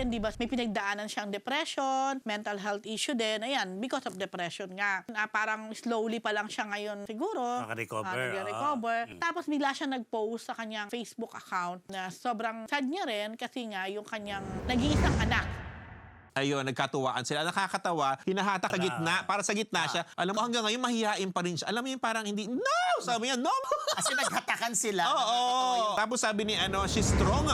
natin, di ba, may pinagdaanan siyang depression, mental health issue din. Ayan, because of depression nga. Parang slowly pa lang siya ngayon siguro. Nag-recover. Tapos bigla siya nag-post sa kanyang Facebook account na sobrang sad niya rin kasi nga yung kanyang nag-iisang anak. Ayun, nagkatuwaan sila. Nakakatawa, hinahatak sa gitna, para sa gitna siya. Alam mo, hanggang ngayon, mahihain pa rin siya. Alam mo yung parang hindi, no! Sabi niya, no! Kasi naghatakan sila. Oo. Tapos sabi ni, she's strong,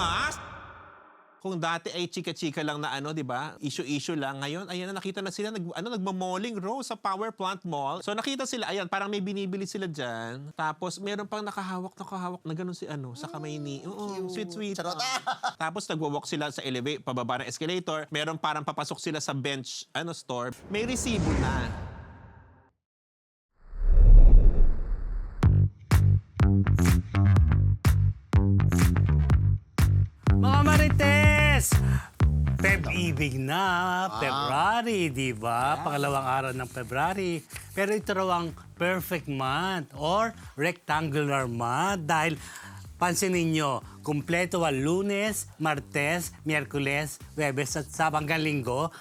Kung dati ay chika-chika lang na di ba? Issue-issue lang. Ngayon, ayan na, nakita na sila, nagmamalling row sa Power Plant Mall. So nakita sila, ayan, parang may binibili sila dyan. Tapos meron pang nakahawak na ganun si sa kamay ni, sweet. Charot. Tapos nagwa-walk sila sa elevator, pababa ng escalator. Meron parang papasok sila sa bench, store. May resibo na. Mga Marites! Feb-ibig na, February, di ba? Pangalawang araw ng February. Pero ito raw ang perfect month or rectangular month dahil pansinin nyo, kumpleto ang Lunes, Martes, Miyerkules, Huwebes at Sabado hanggang Linggo.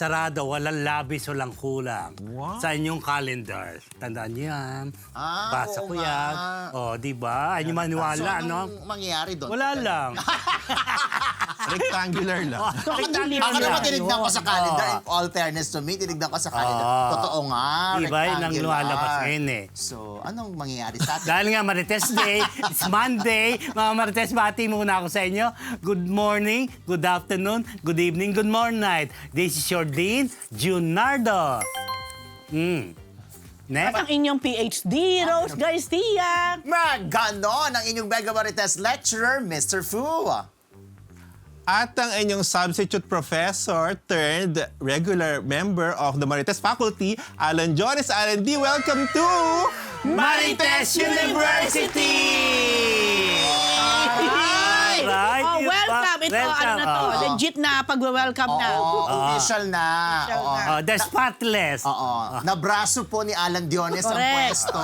Sarado, walang labis, walang kulang. Wow. Sa inyong calendar. Tandaan niyo yan. Basa ko nga. yan. Di ba? Ay niyo maniwala, So, anong mangyayari doon? Wala lang. Rectangular lang. Ako naman tinignan ko sa calendar. In all fairness to me, tinignan ko sa calendar. Totoo nga, Iba yun ang lumalabas ngayon eh. So, anong mangyayari sa atin? Dahil nga Marites Day, it's Monday. Mga Marites, bati muna ako sa inyo. Good morning, good afternoon, good evening, good morning night. This is your Dean Junardo. Next. At ang inyong PhD, Rose Garcia. Ganon ang inyong Mega Marites lecturer, Mr. Fu. At ang inyong substitute professor turned regular member of the Marites faculty, Alan Jones. Alan D, welcome to Marites University! Right. Welcome. Ito, ano na to? Legit na pag-welcome na. Official na. Official Oo. na. The spotless. Nabraso po ni Alan Diones ang Correct. pwesto.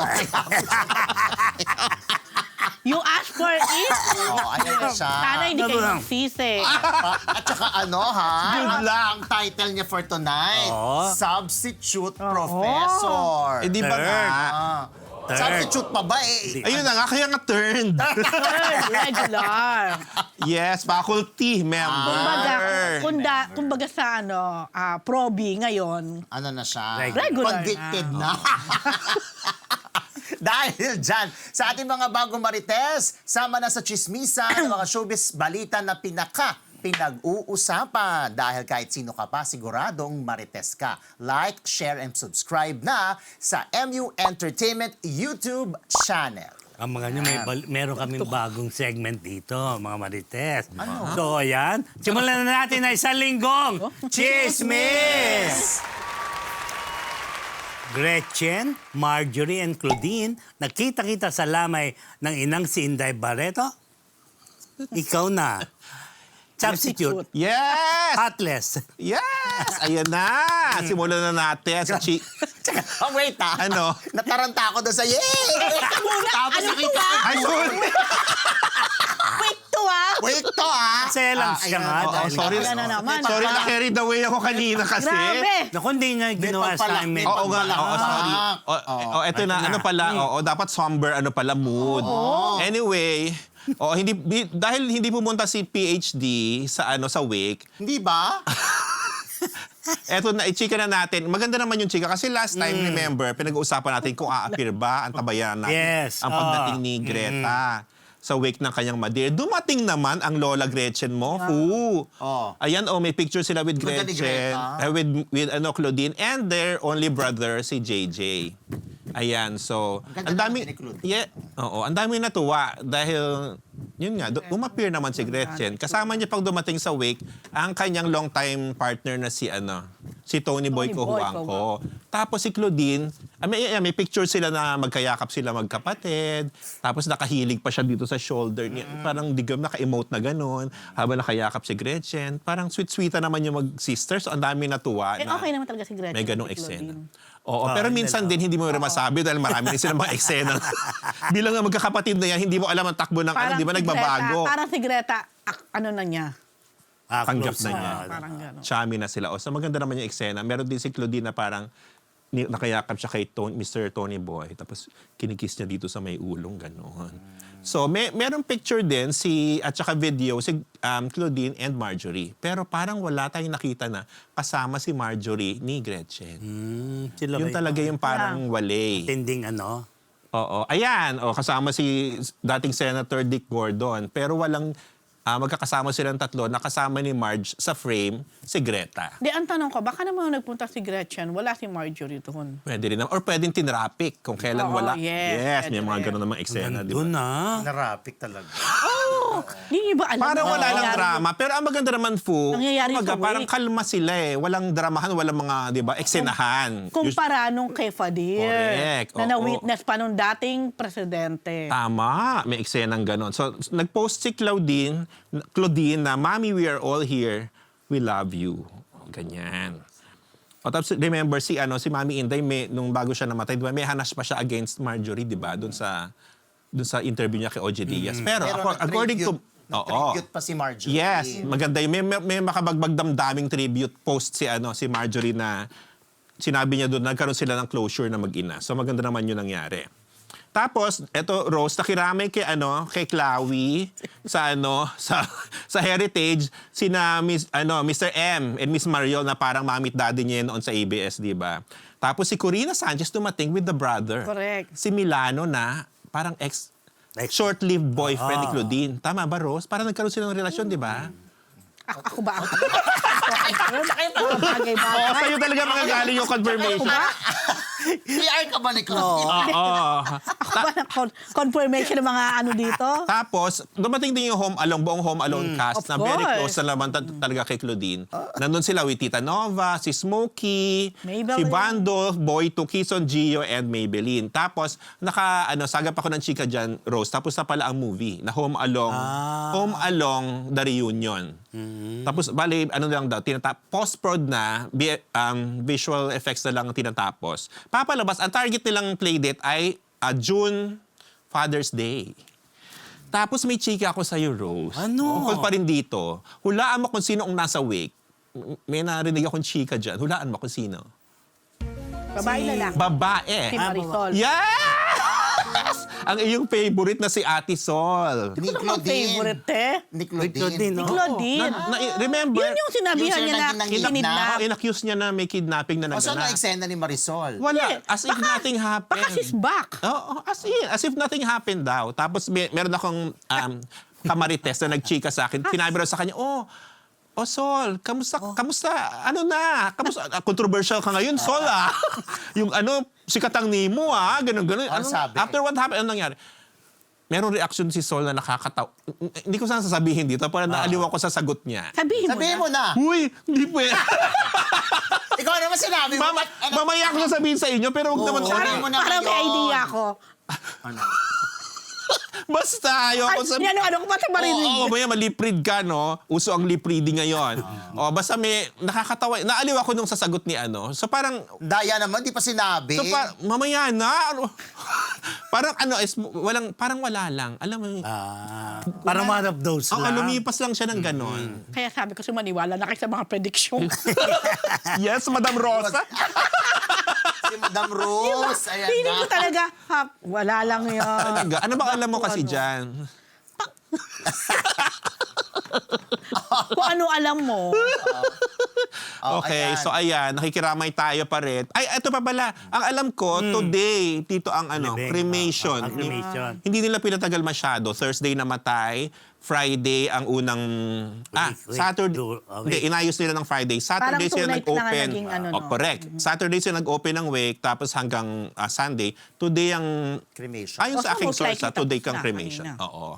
You ask for it. Ayan na siya. Sana hindi kayo Ano lang? magsisi. At saka Good luck. ang title niya for tonight, Oo. Substitute Professor. Eh, di ba nga? Third. Substitute pa ba eh? Ayun na nga, kaya nga turned. Regular. Yes, faculty member. Kumbaga sa probi ngayon. Ano na siya? Regular Convicted na. Dahil dyan, sa ating mga bagong Marites, sama na sa chismisa ng mga showbiz balita na pinag-uusapan. Dahil kahit sino ka pa, siguradong Marites ka. Like, share, and subscribe na sa MU Entertainment YouTube channel. Ang mga nyo, meron kaming bagong segment dito, mga Marites. Ano? So, ayan. Simulan na natin na isang linggong Chismis! Gretchen, Marjorie, and Claudine, nakita-kita sa lamay ng inang si Inday Barreto? Ikaw na. Substitute. Yes! Heartless. Yes! Ayan na! Simulan na natin. Wait Ano? Nataranta ako doon sa yay! Tapos Ano nakita to, ko. Ay, sorry! Wait to Masaya lang siya nga. Oo, dahil- sorry. Wala na naman. Sorry, na-carried away ako kanina kasi. Grabe. Naku, hindi niya ginawa sa amin. Oo nga, sorry. Eto na, ano pala, dapat somber, mood. Anyway, dahil hindi pumunta si PhD sa wake, Hindi ba? eto na, i-chika na natin. Maganda naman yung chika kasi last time, remember, pinag-uusapan natin kung a-appear ba, ang tabayan natin, Yes. ang pagdating ni Greta sa wake ng kanyang madir. Dumating naman ang Lola Gretchen mo. Ayan, may picture sila with Ganda ni Gretchen, Greta. with Claudine, and their only brother, si JJ. Ayan, so, Ang ganda naman ni Claudine. ang dami natuwa dahil, yun nga, umappear naman si Gretchen. Kasama niya pag dumating sa wake, ang kanyang long-time partner na si Tony Boy Cojuangco. Tapos si Claudine, may picture sila na magkayakap sila magkapatid. Tapos nakahilig pa siya dito sa shoulder niya. Parang digam naka-emote na gano'n. Habang nakayakap si Gretchen. Parang sweet-sweeta naman yung mag-sisters. So, ang dami natuwa na Okay naman talaga si Gretchen. may ganong si eksena. Claudine. Oo, pero minsan din hindi mo rin masabi dahil marami rin silang mga eksena. Bilang nga magkakapatid na yan, hindi mo alam ang takbo ng di ba si nagbabago? Greta, parang si Greta, ano na niya? tanggap close na niya. Parang gano'n. Chummy na sila. O, so maganda naman yung eksena. Meron din si Claudine na parang nakayakap siya kay Mr. Tony Boy. Tapos kinikiss niya dito sa may ulong, gano'n. So, merong picture din at saka video si Claudine and Marjorie. Pero parang wala tayong nakita na kasama si Marjorie ni Gretchen. Sila Yun talaga yung parang wale. Tending ano. Oo. Ayan, kasama si dating Senator Dick Gordon. Pero walang magkakasama silang tatlo, nakasama ni Marge sa frame si Greta. Di, ang tanong ko, baka naman nagpunta si Gretchen, wala si Marjorie doon. Pwede rin naman. Or pwedeng tinrapik kung kailan Oo, wala. yes, May pwede mga rin. ganun namang eksena. Di ba? Doon na. Narapik talaga. Hindi niyo ba alam? Parang na wala lang nangyayari- drama. Pero ang maganda naman, Fu, Nangyayari sa wake. parang kalma sila eh. Walang dramahan, walang mga, di ba, eksenahan. Kumpara nung kay Fadir. Correct, Na oo. na-witness pa nung dating presidente. Tama, may eksenang ganon. So, nag-post si Claudine na, Mommy, we are all here. We love you. Ganyan. O tapos, remember, si Mami Inday, nung bago siya namatay, diba, may hanas pa siya against Marjorie, di ba? Doon sa interview niya kay OJ Diaz. Pero, according to... Tribute pa si Marjorie. Yes, maganda yun. May makabagbag damdaming tribute post si Marjorie na sinabi niya doon, nagkaroon sila ng closure na mag-ina. So maganda naman yun nangyari. Tapos, eto, Rose, nakiramay kay Chloe sa Heritage, Mr. M and Miss Mariol na parang mamit daddy niya noon sa ABS, di ba? Tapos si Corina Sanchez dumating with the brother. Correct. Si Milano na parang short-lived boyfriend ni Claudine. Tama ba, Rose? Parang nagkaroon sila ng relasyon, di ba? Ako ba? Bagay-bagay. Oo, sa'yo talaga mga galing yung confirmation. PR ka ba ni Claudine? Oo. Ako ba ng confirmation ng mga ano dito? Tapos, dumating din yung buong Home Alone cast of na very course. close na naman talaga kay Claudine. Nandun sila with Tita Nova, si Smokey, Maybelline. si Bando, Boy Tukison, Gio, and Maybelline. Tapos, sagap ako ng chika dyan, Rose. Tapos na pala ang movie na Home Along The Reunion. Tapos, bali, lang daw, post-prod na, visual effects na lang tinatapos. Papalabas, ang target nilang playdate ay June Father's Day. Tapos may chika ako sa'yo, Rose. Ano? Tungkol pa rin dito. Hulaan mo kung sino ang nasa wake. May narinig akong chika dyan. Hulaan mo kung sino. Babae na lang. Babae. Si Marisol. Yes! Ang iyong favorite na si Ate Sol. Ni Ano bang favorite, te? Ni Claudine, Ni no? Claudine. Remember? Yun yung sinabihan Yung niya na nang kinidnap. In-accuse niya na may kidnapping na O saan naganap. ang eksena ni Marisol? Wala. As if nothing happened. Baka she's back. Oo, as if nothing happened daw. Tapos meron akong kamarites na nagchika sa akin. Sinabi raw sa kanya, Sol, kamusta? Ano na? Controversial ka ngayon, Sol, Yung sikatang Nemo, ganun. Ano sabi? After what happened, ano nangyari? Merong reaction si Sol na nakakatawa. Hindi ko sana sasabihin dito, parang naaliw ako sa sagot niya. Sabihin mo na. Uy, hindi po Ikaw naman sinabi mo. Mamaya ko sasabihin sa inyo, pero huwag naman Sabi mo na Parang may ngayon. idea ako. Basta, ayoko Ay, sabihin. ano ko pa sa marinig? Oo, maya maliprid ka, no? Uso ang lip reading ngayon. Basta may nakakatawa. Naaliw ako nung sasagot ni So parang, Daya naman, di pa sinabi. mamaya na. Parang wala lang. Alam mo, Parang one of those lang. lumipas lang siya ng ganon. Kaya sabi ko, sumaniwala na kayo sa mga prediction. Yes, Madam Rosa. Si Madam Rose. Ayan Feeling na. ko talaga, wala lang yun. Talaga. Ano ba alam mo kasi dyan? Kung ano alam mo. Okay, ayan. so ayan, nakikiramay tayo pa rin. Ay, ito pa pala. Ang alam ko, today, dito ang Living. cremation. Ang cremation. Hindi nila pinatagal masyado. Thursday namatay, Friday ang unang... Wait. Saturday. Hindi, inayos nila ng Friday. Saturday Parang sila two nights na nga nag-open. naging ano, no? Correct. Saturday sila nag-open ng wake, tapos hanggang Sunday. Today ang... Cremation. Ayon sa Also, aking most source, likely today tapos kang na cremation. kanina. Oo.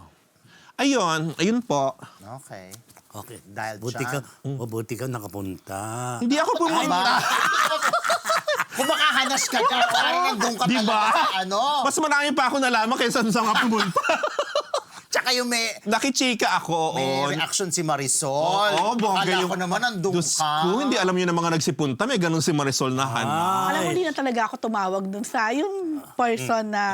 Ayun po. Okay. Okay. Dahil Buti ka nakapunta. Hindi ako pumunta. Kung makahanas ka ka, parang nandun ka Diba? talaga sa ano. Mas marami pa ako nalaman kaysa sa nga pumunta. Tsaka yung may Nakichika ako. reaction si Marisol. Oo, bongga Akala yung... ko naman nandun Diyos ka. ko, hindi alam niyo na mga nagsipunta. May ganun si Marisol na Alam mo, hindi na talaga ako tumawag dun sa yung person na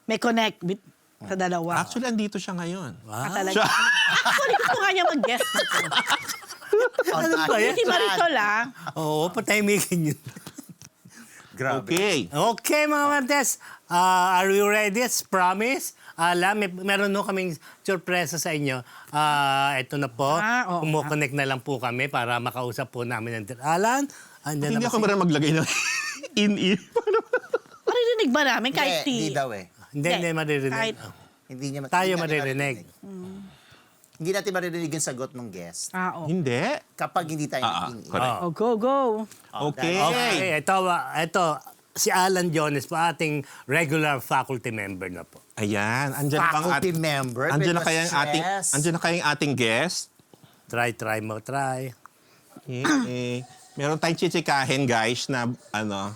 may connect with sa dalawa. Actually, andito siya ngayon. Talaga. Actually, gusto nga niya mag-guest. Ano ba yan? Si Marisol, Oo, patahimikin yun. Grabe. Okay. Okay, mga Marites. Are you ready? As promise? Meron no kaming sorpresa sa inyo. Ito na po. Oo. Kumukonect na lang po kami para makausap po namin ang Alan. Andyan Hindi na ako ba si- marunong maglagay ng in-ear. Maririnig ba namin kahit Hindi daw eh. Hindi maririnig. Kahit- Hindi niya Tayo hindi natin maririnig. Hindi natin maririnig yung sagot ng guest. Oo. Hindi. Kapag hindi tayo nag-in-ear. correct. Oh, go, go. Okay. Okay, ito, si Alan Jones po, ating regular faculty member na po. Ayan, andyan na bang Faculty member, Andyan na may kaya stress. andyan na kaya yung ating guest? Try mo. Meron tayong chichikahin, guys, na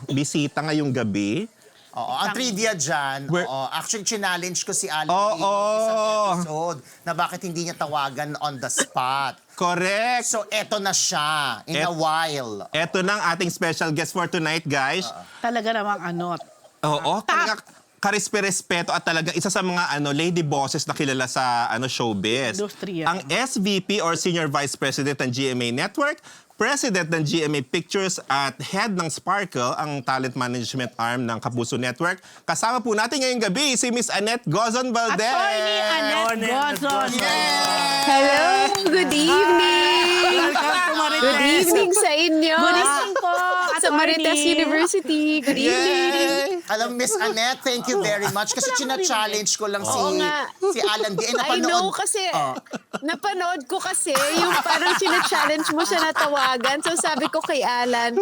bisita ngayong gabi. Oo, ang trivia dyan, Where- actually, challenge ko si Alan Oo. Dino isang episode na bakit hindi niya tawagan on the spot. Correct. So, eto na siya in a while. Eto na ang ating special guest for tonight, guys. Talaga namang anot. Oo, talaga karispe-respeto at talaga isa sa mga lady bosses na kilala sa showbiz. Industriya. Ang SVP or Senior Vice President ng GMA Network, President ng GMA Pictures at Head ng Sparkle, ang talent management arm ng Kapuso Network. Kasama po natin ngayong gabi si Miss Annette Gozon Valdez. Attorney Annette Gozon. Hello, good evening! Welcome to Marites. Good evening sa inyo! Good evening po, Sa Marites Attorney. University. Good evening! Yay! Alam, Miss Annette, thank you very much. Kasi china-challenge ko lang Oo nga. si Alan D. I know kasi, napanood ko kasi yung parang challenge mo siya na tawagan. So sabi ko kay Alan,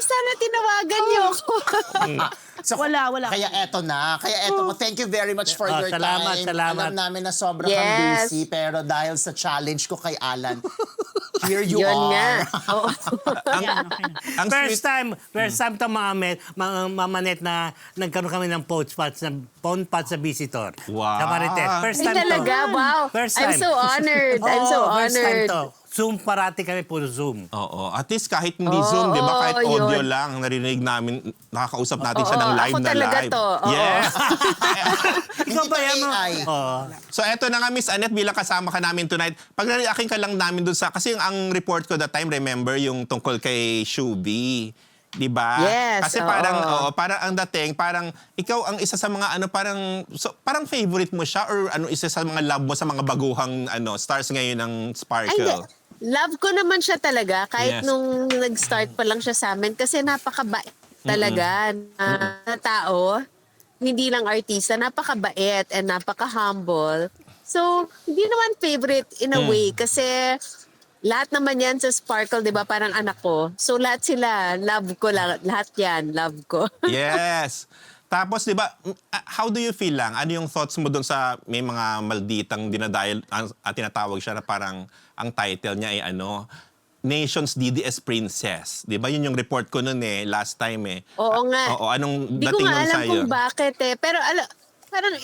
sana tinawagan niyo ako. So, Wala. Kaya eto na. Kaya eto po. Thank you very much for your salamat, time. salamat. Alam namin na sobrang Yes. busy. Pero dahil sa challenge ko kay Alan, here you Yun nga. are. Oo. Ang First sweet, time to Mamanet na nagkaroon kami ng phone pot sa visitor. Wow. Sa Marites. First Ay time to. talaga, wow. First I'm time. so honored. I'm so Oo, first time honored. to. Zoom parati kami, puro Zoom. Oo, at least kahit hindi Zoom, di ba? Kahit yun. audio lang, narinig namin, nakakausap natin siya ng live ako na talaga live. to. Oo. Yes. Ikaw ba yan mo? AI. Oo. So eto na nga, Miss Annette, bilang kasama ka namin tonight. Pag-reacting ka lang namin dun sa, kasi ang report ko that time, remember, yung tungkol kay Shubi. Di ba? Yes, Kasi oo. parang ang dating, parang ikaw ang isa sa mga parang favorite mo siya or isa sa mga love mo sa mga baguhang stars ngayon ng Ay, Sparkle. love ko naman siya talaga kahit Yes. nung nag-start pa lang siya sa amin kasi napakabait talaga na tao. Hindi lang artista, napakabait and napaka-humble. So, hindi naman favorite in a way kasi lahat naman yan sa Sparkle, di ba? Parang anak ko. So, lahat sila, love ko lang. Lahat yan, love ko. Yes. Tapos, di ba, how do you feel lang? Ano yung thoughts mo dun sa may mga malditang dinadayal, tinatawag siya na parang ang title niya ay Nation's DDS Princess. Di ba? Yun yung report ko nun last time Oo nga. Oo, anong Hindi ko dating nga nun alam sa'yo? kung bakit Pero parang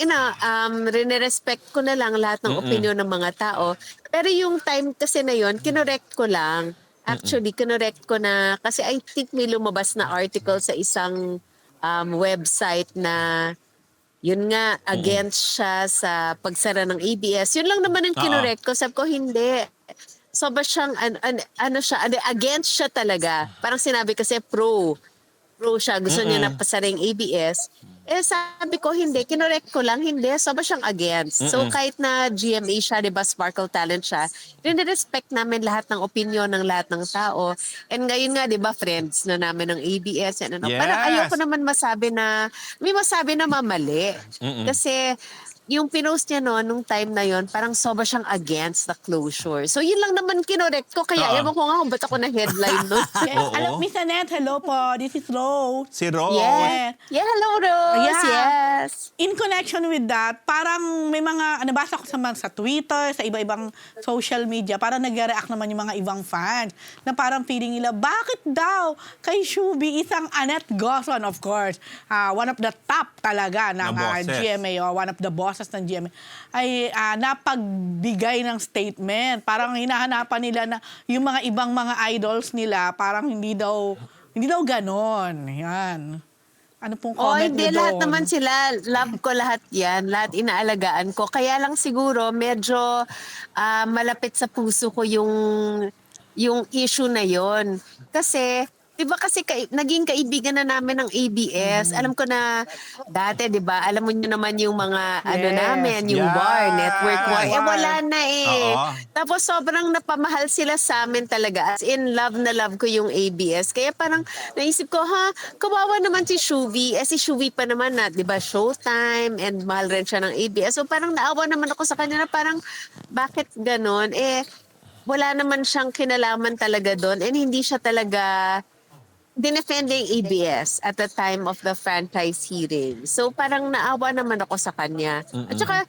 rinirespect ko na lang lahat ng opinion ng mga tao. Pero yung time kasi na yon, kinorekt ko lang. Actually, kinorekt ko na kasi I think may lumabas na article sa isang website na yun nga, against siya sa pagsara ng ABS. Yun lang naman yung kinorekt ko. Sabi ko, hindi. So ba siyang, against siya talaga. Parang sinabi kasi pro siya. Gusto niya na pasara yung ABS. Sabi ko, hindi. Kinorekt ko lang, hindi. So ba siyang against? So kahit na GMA siya, di ba, Sparkle Talent siya, rinirespect namin lahat ng opinion ng lahat ng tao. And ngayon nga, di ba, friends na namin ng ABS. And Yes. Parang ayoko naman may masabi na mamali. Kasi yung pinost niya nung time na yon, parang sobra siyang against the closure. So yun lang naman kinorekt ko. Kaya ewan ko nga kung ba't ako na headline nun. Yes. Alam, Miss Annette, hello po. This is Rose. Si Rose. Yes. Yeah, hello Rose. Yeah. Yes. In connection with that, parang may mga, nabasa ko sa Twitter, sa iba-ibang social media, parang nag-react naman yung mga ibang fans na parang feeling nila, bakit daw kay Shubi isang Annette Gozon, of course, one of the top talaga ng Na bosses. GMA, o one of the bosses ng GMA, ay napagbigay ng statement. Parang hinahanapan nila na yung mga ibang mga idols nila, parang hindi daw ganon. Yan. Ano pong comment Hindi, niyo lahat doon? naman sila. Love ko lahat yan. Lahat inaalagaan ko. Kaya lang siguro medyo malapit sa puso ko yung yung issue na yon. Kasi, di ba kasi naging kaibigan na namin ng ABS. Alam ko na dati, di ba, alam mo nyo naman yung mga ano Yes. namin, yung Yeah. bar, network war. Eh, War. wala na eh. Oo. Tapos sobrang napamahal sila sa amin talaga. As in, love na love ko yung ABS. Kaya parang naisip ko, kawawa naman si Shuvi. Eh, si Shuvi pa naman na, di ba, Showtime and mahal rin siya ng ABS. So parang naawa naman ako sa kanya na parang, bakit ganon? Eh, wala naman siyang kinalaman talaga doon and hindi siya talaga dinefending ABS at the time of the franchise hearing. So parang naawa naman ako sa kanya. At saka,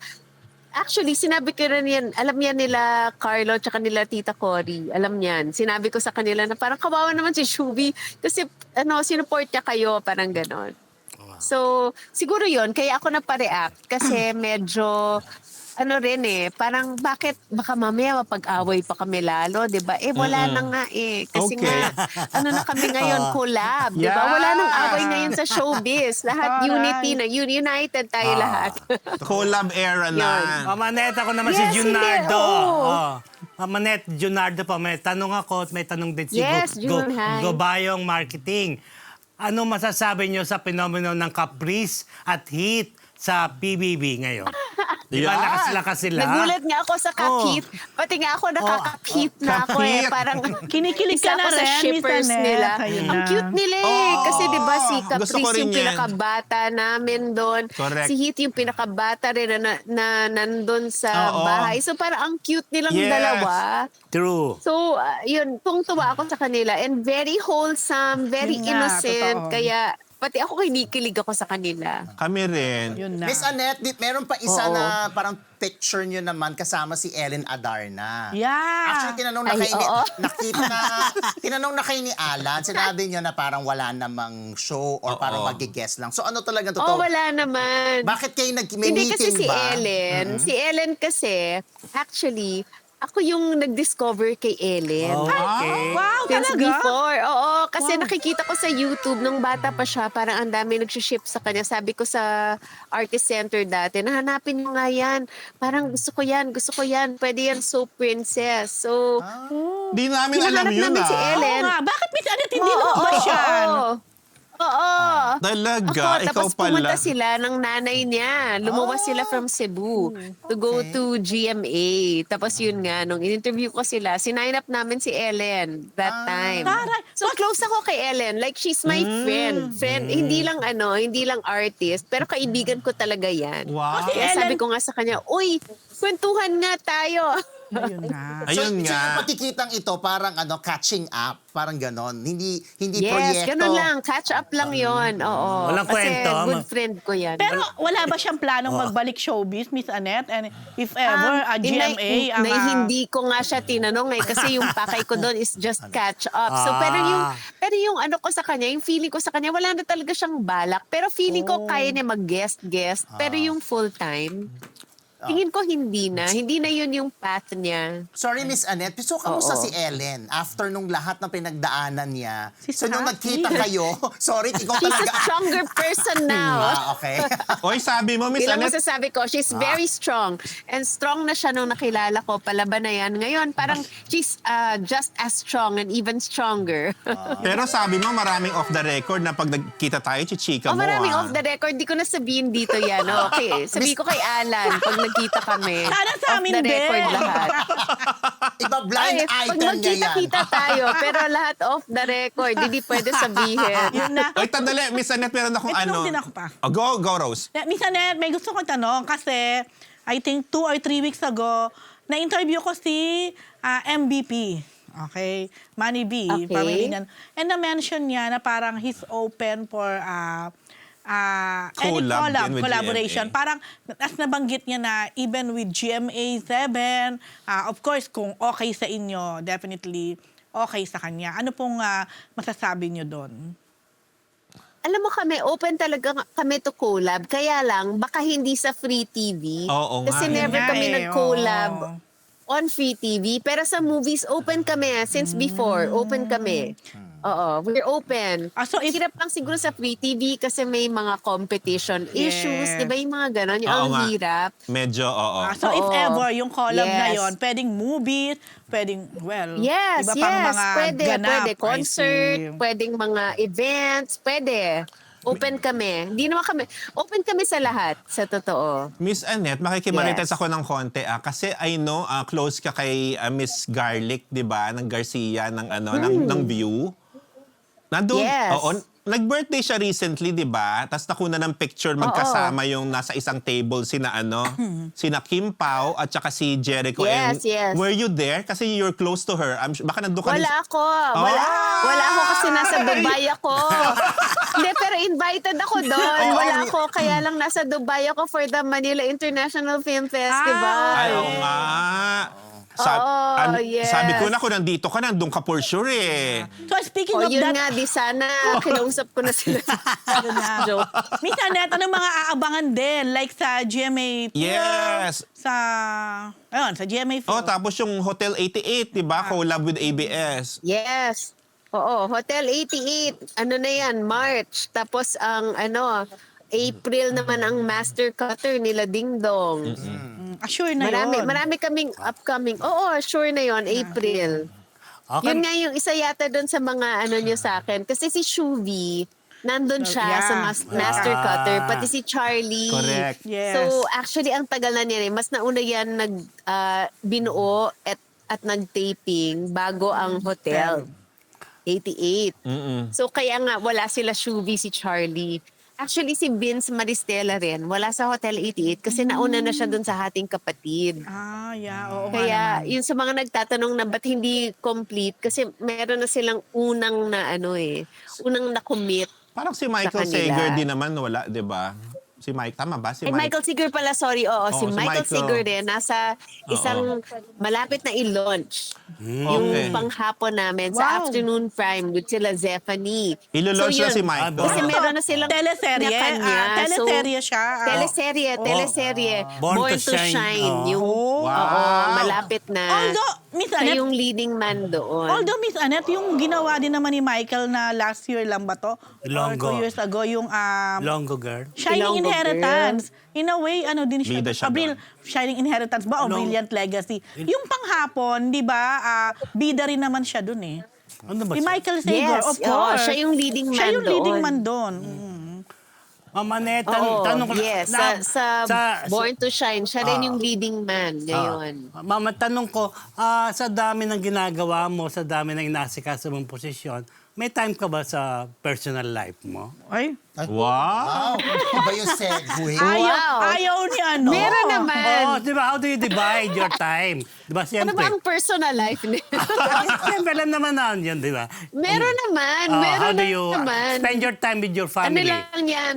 actually, sinabi ko rin yan, alam yan nila Carlo at saka nila Tita Cory. Alam yan. Sinabi ko sa kanila na parang kawawa naman si Shubi kasi sinuport niya kayo, parang ganon. So, siguro yon kaya ako napareact kasi medyo parang bakit baka mamaya mapag-away pa kami lalo, 'di ba? Eh wala na nga eh kasi Okay. nga na kami ngayon collab, 'di ba? Yeah. Wala nang away ngayon sa showbiz. Lahat Taray. unity na, united tayo lahat. Collab era na. Mama Net, ako naman Yes, si hindi, Junardo. oo. Oh. Mama Net, Junardo pa. May tanong ako at may tanong din si Yes, Jun, hi. Gobayong Marketing. Ano masasabi niyo sa fenomeno ng Caprice at Heat sa PBB ngayon? Di ba Yeah. lakas-lakas sila? Nagulat nga ako sa kakit. Pati nga ako nakakakit na ako eh. Kakit. Parang Kinikilig isa ka na ako sa rin, Miss shippers Annette. nila. Ayun Ang na. cute nila eh. Oo. Kasi di ba si Gusto ko Caprice rin yung yan. pinakabata namin doon. Correct. Si Heat yung pinakabata rin na nandun sa Oo. bahay. So parang ang cute nilang Yes. dalawa. True. So, yun, tuwa ako sa kanila. And very wholesome, very Yun nga, innocent. totoo. Kaya, pati ako kinikilig ako sa kanila. Kami rin. Yun na. Miss Annette, meron pa isa Oo. na parang picture nyo naman kasama si Ellen Adarna. Yeah. Actually, tinanong na Ay, kayo ni, oo. tinanong na kayo ni Alan, sinabi niyo na parang wala namang show or parang Oo. mag-guest lang. So ano talaga Oh, totoo? wala naman. Bakit kayo may Hindi kasi meeting si ba? Si Ellen kasi, actually, ako yung nag-discover kay Ellen. Okay. Wow, Since talaga? before, oo. Kasi nakikita ko sa YouTube, nung bata pa siya, parang ang dami nag-ship sa kanya. Sabi ko sa artist center dati, nahanapin mo nga yan. Parang gusto ko yan. Pwede yan soap princess. So, Di namin alam hinahanap yun namin si ah. Ellen. Oo nga, bakit Miss Annette hindi lumabas yan? Oo. Talaga, ikaw Tapos pala. pumunta sila ng nanay niya. Lumuwas sila from Cebu to go to GMA. Tapos yun nga, nung in-interview ko sila, sinign up namin si Ellen that time. Taray. So close ako kay Ellen. Like she's my friend. Hindi lang artist, pero kaibigan ko talaga yan. Wow. Kasi Kaya Ellen- sabi ko nga sa kanya, uy, kwentuhan nga tayo. Ayun na. Ayun So nga. yung pagkikitang ito parang catching up, parang ganon. Hindi Yes, proyekto. ganun lang. Catch up lang yon. Oo. Walang Kasi kwento. good friend ko yan. Pero wala ba siyang planong magbalik showbiz, Miss Annette? And if ever, GMA ang... hindi ko nga siya tinanong kasi yung pakay ko doon is just catch up. So pero yung ano ko sa kanya, yung feeling ko sa kanya, wala na talaga siyang balak. Pero feeling ko kaya niya mag-guest. Pero yung full time, tingin ko hindi na. Hindi na yun yung path niya. Sorry, Miss Annette. So, kamusta Oo. si Ellen? After nung lahat ng pinagdaanan niya. Si So, nung Saki. nagkita kayo, sorry, ikaw She's a talaga. stronger person now. Okay. Oy, sabi mo, Miss Bilang Annette, masasabi ko, she's very strong. And strong na siya nung nakilala ko, palaban na yan. Ngayon, parang she's just as strong and even stronger. pero sabi mo maraming off the record na pag nagkita tayo, chichika mo Maraming ah. off the record. Di ko na sabihin dito yan. Okay, sabihin ko kay Alan pag nagkita kami. Sana sa amin off the record din. lahat. Iba blind Ay, pag item niya yan. magkita-kita tayo, pero lahat off the record, hindi pwede sabihin. Yun na. Oy, tandali, Miss Annette, meron akong May tanong ano. din ako pa. Oh, go, Rose. Miss Annette, may gusto kong tanong kasi I think 2 or 3 weeks ago, na-interview ko si MVP. Okay? Manny B. Okay. Pamilinan. And na-mention niya na parang he's open for any Collab din with collaboration. GMA. Parang, as nabanggit niya na even with GMA7, of course, kung okay sa inyo, definitely okay sa kanya. Ano pong masasabi niyo doon? Alam mo kami, open talaga kami to collab. Kaya lang, baka hindi sa free TV. Oo nga Kasi eh. never Nga kami eh, nag-collab oo. on free TV. Pero sa movies, open kami. Since before, open kami. Oo, we're open. So if- Hirap lang siguro sa free TV kasi may mga competition issues, Yes. di ba yung mga ganon? Yung Oo ang nga. hirap. Medyo, oo. So if Oo. ever yung collab na Yes. yon, pwedeng movies, pwedeng, well, Yes, iba pang yes. mga Pwede, ganap. pwede. I Concert, see. pwedeng mga events, pwede. Open kami. Hindi naman kami. Open kami sa lahat, sa totoo. Miss Annette, makikimarites Yes. ako ng konti kasi I know close ka kay Miss Garlic, 'di ba? Ng Garcia ng ng View. Nandun, Yes. oo, nag-birthday siya recently, 'di ba? Tapos nakuna ng picture magkasama yung nasa isang table sina sina Kim Pao at saka si Jericho. Yes, And yes. were you there? Kasi you're close to her. Baka nandun ka Wala ako. Ah! Wala ako kasi nasa Dubai ako. Hindi, pero invited ako doon. Wala ako. Kaya lang nasa Dubai ako for the Manila International Film Festival. Ay, oo nga. Oo, yes. Sabi ko na kung nandito ka, nandun ka for sure eh. So speaking O of yun that, nga, di sana. Kinausap ko na sila. Joke. Miss Annette, anong mga aabangan din? Like sa GMA Film? Yes. Sa GMA Film. Oh, tapos yung Hotel 88, 'di ba? Collab with ABS. Yes. Oo, Hotel 88. Ano na yan? March. Tapos ang April naman ang Master Cutter nila Ding Dong. Sure na yun. Marami kaming upcoming. Oo, sure na yon April. Okay. Yun nga yung isa yata doon sa mga niyo sa akin. Kasi si Shuvi, nandun siya Yeah. sa Master Cutter. Pati si Charlie. Correct. Yes. So actually, ang tagal na niya. Mas nauna yan binuo at nag-taping bago ang Hotel 88. So kaya nga wala sila Shuvi, si Charlie. Actually, si Vince Maristela rin, wala sa Hotel 88 kasi nauna na siya doon sa Hating Kapatid. Yeah, oo nga Kaya naman. yun sa mga nagtatanong na ba't hindi complete kasi meron na silang unang unang na-commit. Parang si Michael kanila. Sager din naman wala, 'di ba? Si Mike, tama ba? Si Ay, Michael Seeger pala, sorry. Oo, si si Michael Michael. Seeger din. Nasa isang malapit na i-launch. Yung Okay. panghapon namin Wow. sa afternoon prime with sila Zephanie. Ilo-launch na si Michael. Kasi Ano meron to? na silang Teleserye? kanya-kanya. Teleserye siya. Teleserye. Born to Shine. Yung, Wow. Oo, malapit na. Although, Miss Siya Annette, yung leading man doon. although Miss Annette, yung ginawa din naman ni Michael na last year lang ba to? Ilonggo. Or 2 years ago, yung Longo girl. Shining Ilonggo Inheritance. In a way, din siya. Bida siya doon. Shining Inheritance ba o Ano? Brilliant Legacy? Yung panghapon, di ba, bida rin naman siya dun eh. Ano ba Si siya? Michael Sager, Yes, of oo, course. siya yung leading man Siya yung leading doon. man doon. Mama Net, Oo, tanong ko yes. Sa Born to Shine, siya rin yung leading man ngayon. Mama, tanong ko, sa dami ng ginagawa mo, sa dami ng inaasikaso mong posisyon, may time ka ba sa personal life mo? Ay, Wow! Iba yung segue. ayaw ni ano. Meron naman. Oo, di ba? How do you divide your time? Di ba, Ano siyempre. ba ang personal life niya? Siyempre, alam naman na yun, di ba? Meron naman. How Meron do you naman. spend your time with your Ano family? lang yan,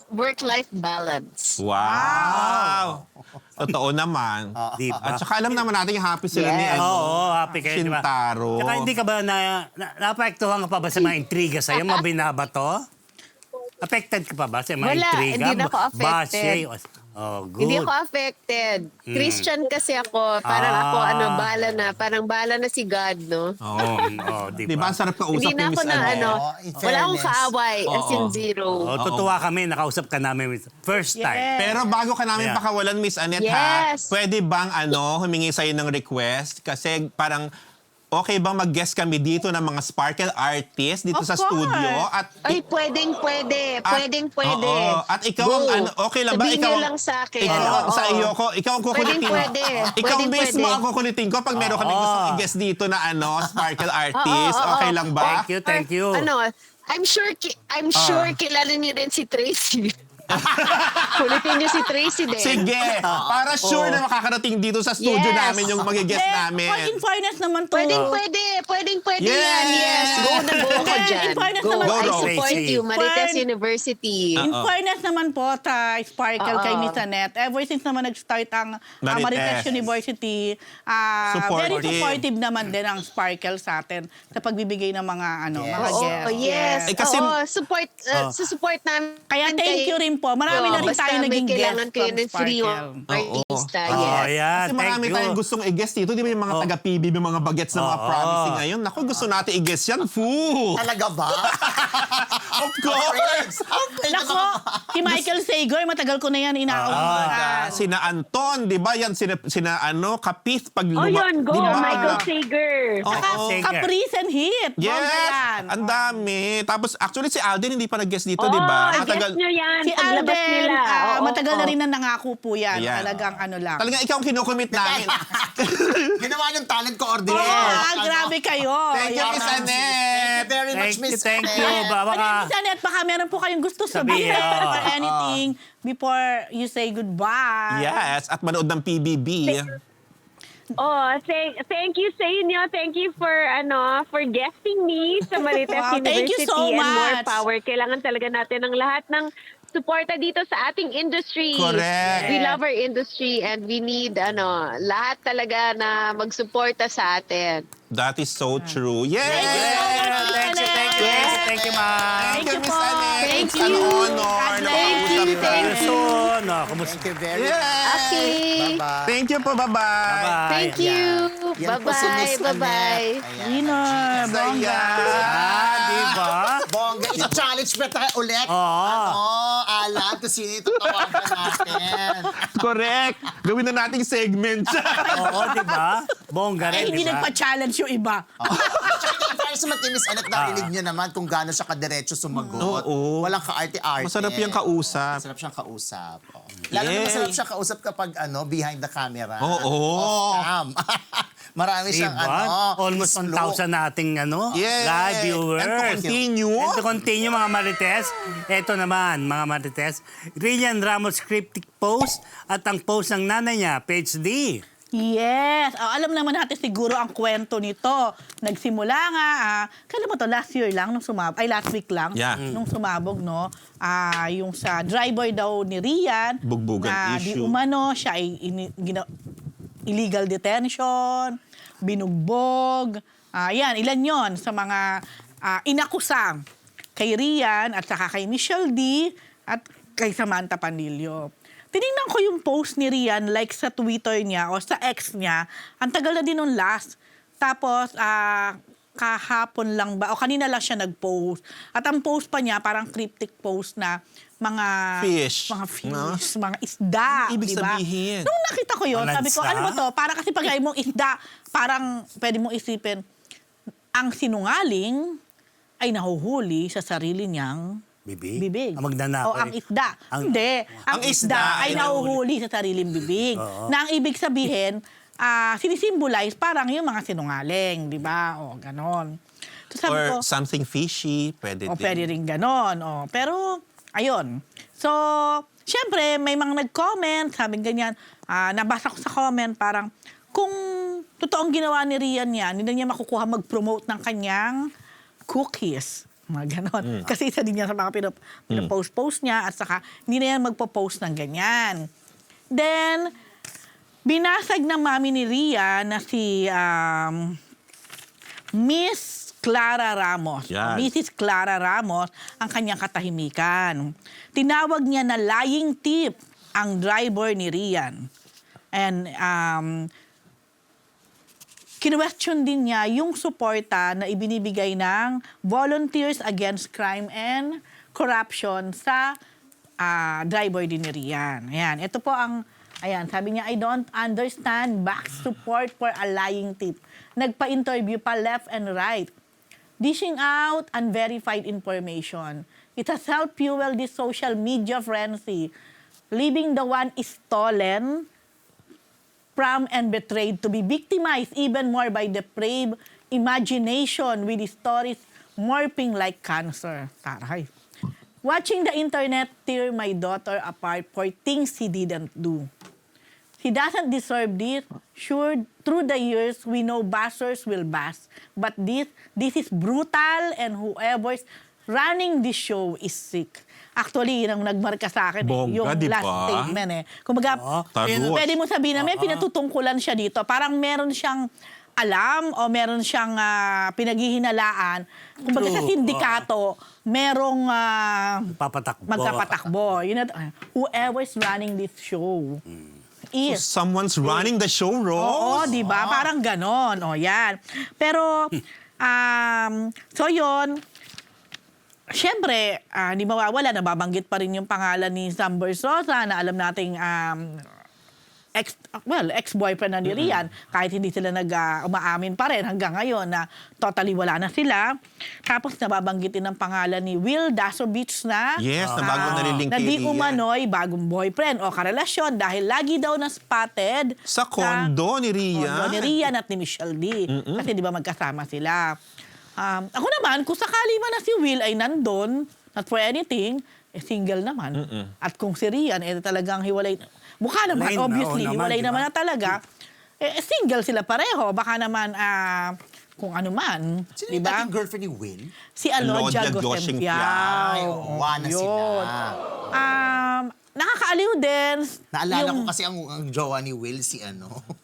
work-life balance. Wow! Totoo naman. Di ba? At saka alam naman natin yung happy sila ni Yes. Oo, happy kayo, di ba? Shintaro. Tsaka hindi ka ba naapektuhan ka pa ba sa mga intriga sa'yo? Mabinabato? Affected ka pa ba sa mga Wala, intriga? hindi na ako affected. Bashe? Oh, good. Hindi ako affected. Christian kasi ako. Parang ako, bahala na si God, no? Oo, di Di ba? ba? Ang sarap kausap Hindi na ni ako Miss na, Annette. in wala akong fairness. kaaway, as in zero. Oh, tutuwa kami, nakausap ka namin first time. Yes. Pero bago ka namin Yeah. pakawalan, Miss Annette, ha? Yes. Pwede bang humingi sa'yo ng request? Kasi parang, okay bang mag-guest kami dito ng mga sparkle artists dito Of sa course. studio? At Ay, pwedeng-pwede. Pwedeng-pwede. Oo. At ikaw ang okay lang ba? Sabihin Ikaw niyo lang sa akin. Ikaw, Oo. sa iyo ko, ikaw ang kukulitin. Pwedeng-pwede. Ikaw mismo Pwedeng-pwede. ang kukulitin ko pag meron kami gustong i-guest dito na sparkle artist. Oo. Okay lang ba? Thank you. I'm sure kilala niyo rin si Tracy. Kulitin niyo si Tracy din. Sige. Para sure na makakarating dito sa studio Yes. namin yung mag-guest namin. In fairness naman to. Pwedeng-pwede Yes. yan. Yes. Go na go ka Yes. dyan. In fairness Go. naman, I Go, support Tracy. you. Marites Fern- University. In fairness naman po sa Sparkle Oo. kay Miss Annette, ever since naman nag-start ang Marites. Marites University, very Supportive. supportive naman din ang Sparkle sa atin sa pagbibigay ng mga Yes. mga Oo, guests. yes. Eh, kasi- Support namin. Kaya thank you rin po. Marami na rin basta tayo may naging guest kailangan kayo from ng free Sparkle. artista. Oh, Yes. yan. Kasi marami Thank you. tayong gustong i-guest dito. Di ba yung mga taga-PBB, mga bagets na mga Oo. promising ngayon? Naku, gusto natin i-guest yan. Foo! Talaga ba? Of course! Nako, si Michael Sager, matagal ko na yan inaawakan. Sina Anton, di ba? Yan, sina Kapith pag Oh, yun, go, Di ba? Michael Sager. Saka Sager. Caprice and Hit. Yes! Bongga yan. Ang dami. Tapos, actually, si Alden hindi pa nag-guest dito, Oh, di ba? guess nyo yan. Si paglabas Alden, nila. Oo, matagal na oo. rin na nangako po yan. Ayan. Talagang ano lang. Talagang ikaw ang kinukumit namin. Ginawa niyong talent Oh, coordinator. grabe kayo. Thank you, Ayan. Miss Thank you Annette! very much, Miss Thank you. Annette. Baka, Miss Annette, baka meron po kayong gusto sabihin Sabihin, or anything before you say goodbye. Yes, at manood ng PBB. Oh, thank you sa inyo. Thank you for guesting me sa Marites Wow, thank you University so and more much. power. Kailangan talaga natin ng lahat ng suporta dito sa ating industry. Correct. We love our industry and we need lahat talaga na magsuporta sa atin. That is so true. Yay! Thank you so much, Thank you, thank you. Thank you, ma'am. Thank you, Thank you Miss po. Annette. Thank It's an you. honor na Thank makausap you, ka. thank See you soon. Oh, kumusta? Thank you very much. Yes! Okay. Bye-bye. Thank you po. Bye-bye. Bye. Thank you. Yan po si Miss Bye-bye. Bye-bye. Annette. Ayan. Winner, bongga. Ah, di ba? Bongga, isa-challenge pa tayo ulit. Oo. Alam kung sino yung tatawagan natin. Correct. Gawin na nating segment. Oo, di ba? Bongga Ay, rin, hindi di ba? nagpa-challenge yung iba. Para sa Miss Annette, narinig nyo naman kung gaano siya kadiretso sumagot. Oo. Walang ka-arte-arte. Masarap yung kausap. Masarap siyang kausap. Oh. Lalo na Yay. masarap siyang kausap kapag behind the camera. Oo. Off-cam. Marami siyang Diba? Almost slow. 1,000 nating Yes. live viewers. And to continue. And to continue, mga Marites. Ito naman, mga Marites. Rian Ramos cryptic post at ang post ng nanay niya, page D. Yes. Alam naman natin siguro ang kwento nito. Nagsimula nga, kailan mo to? Last year lang, last week lang. Yeah. Nung sumabog, no? Yung sa driver daw ni Rian. Bugbugan na issue. Di umano, siya ay illegal detention, binugbog. Yan, ilan yon sa mga inakusang kay Rian at saka kay Michelle D. at kay Samantha Panilio. Tinignan ko yung post ni Rian like sa Twitter niya o sa X niya. Ang tagal na din nung last. Tapos, kahapon lang ba o kanina lang siya nag-post. At ang post pa niya parang cryptic post na mga Fish. mga fish, No? mga isda, Ano ibig diba? sabihin? Nung nakita ko yun, Walang sabi ko, isda? ano ba to? Para kasi pag mong isda, parang pwede mong isipin, ang sinungaling ay nahuhuli sa sarili niyang bibig. Ang magnanakaw. O ang isda. Hindi. Ang isda ay nahuhuli sa sariling bibig. Na ang ibig sabihin, sinisimbolize parang yung mga sinungaling, di ba? O, ganon. So, sabi ko, Or something fishy. Pwede o din. pwede rin ganon. O, pero, ayun. So, syempre, may mga nag-comment, sabi ganyan, nabasa ko sa comment, parang, kung totoong ginawa ni Rian yan, hindi na niya makukuha mag-promote ng kanyang cookies. Mga ganon. Kasi isa din yan sa mga pinapost-post niya at saka hindi na yan magpo-post ng ganyan. Then, binasag ng mami ni Rian na si Miss Clara Ramos. Yan. Mrs. Clara Ramos ang kanyang katahimikan. Tinawag niya na lying tip ang driver ni Rian. And kinwestiyon din niya yung suporta na ibinibigay ng Volunteers Against Crime and Corruption sa driver din ni Rian. Ayan, ito po ang, ayan, sabi niya, I don't understand back support for a lying tip. Nagpa-interview pa left and right. Dishing out unverified information. It has helped fuel this social media frenzy. Leaving the one is stolen from and betrayed to be victimized even more by depraved imagination with stories morphing like cancer. Taray. Watching the internet tear my daughter apart for things he didn't do. He doesn't deserve this. Sure, through the years, we know bashers will bash. But this is brutal and whoever's running this show is sick. Actually, yun ang nagmarka sa akin. Bongga, yung di last ba? statement. Kumbaga, Taruas. pwede mo sabihin na may pinatutungkulan siya dito. Parang meron siyang alam o meron siyang pinaghihinalaan. Kumbaga sa True. sindikato, merong Papatakbo. magkapatakbo. Whoever's running this show is... Someone's running the show, Oo, Rose. di ba? Parang ganon. O, yan. Pero, so yun, syempre, hindi mawawala, nababanggit pa rin yung pangalan ni Sam Bersosa na alam nating ex-boyfriend na ni Rian, kahit hindi sila umaamin pa rin hanggang ngayon na totally wala na sila. Tapos nababanggitin ang pangalan ni Will Dasovich na Yes, na bagong nalilink na kay di Rian. umano'y bagong boyfriend o karelasyon dahil lagi daw na-spotted Sa kondo ni Rian. kondo ni Rian at ni Michelle D. Kasi di ba magkasama sila. Ako naman, kung sakali man na si Will ay nandun, not for anything, single naman. At kung si Rian, talagang hiwalay. Mukha naman, Hiwalay na, obviously, oo naman, hiwalay di ba? naman na talaga. Single sila pareho. Baka naman, kung ano man. Sino Di yung ba? dating girlfriend ni Will? Si Alodja Alodja Gosempiao. Ay, uwa na sila. Nakakaaliw din. Naalala yung- ko kasi ang jowa ni Will si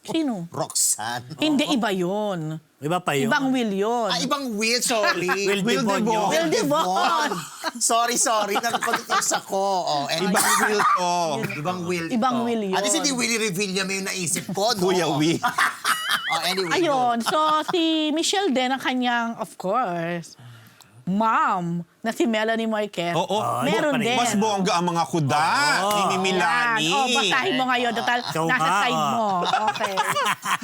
Sino? Roxanne. Hindi, iba yun. Iba pa yun. Ibang Will yun. Ibang Will, sorry. Will Will Devon Devon. yun. Will Devon. Sorry. Nagpagkitos ako. Oh, anyway. Ibang Will to. Ibang Will. Ibang to. Will yun. At least hindi Willie Revilla may yung naisip ko, no? Kuya Will. Oh, anyway. Ayun. So, si Michelle din, ang kanyang, of course, mom, na si Melanie Marquez. Oo. Meron din. Mas bongga ang mga kuda ni Mimi Lani. Yan. Basahin mo ngayon. Total, Ikaw nasa nga, side mo. Okay.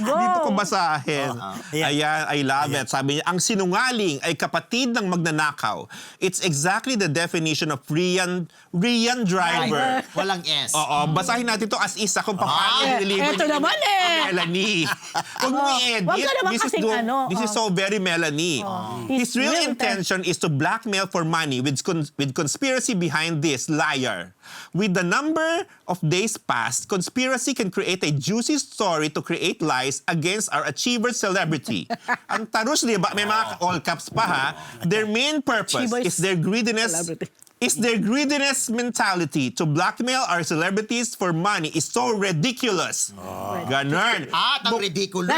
Go. Dito ko basahin. Ayan, I love it. Sabi niya, ang sinungaling ay kapatid ng magnanakaw. It's exactly the definition of Rian driver. Walang S. Oo, basahin natin to as isa kung paano nililibre eto naman eh. Melanie. Huwag mo i-edit. Wag ka naman kasing This is so very Melanie. His real intention is to blackmail for money with conspiracy behind this liar. With the number of days passed, conspiracy can create a juicy story to create lies against our achiever celebrity. Ang tarus, di ba? May mga all caps pa ha. Their main purpose Achievers is their greediness. celebrity. Is their greediness mentality to blackmail our celebrities for money is so ridiculous. Ganon. At ang ridiculous.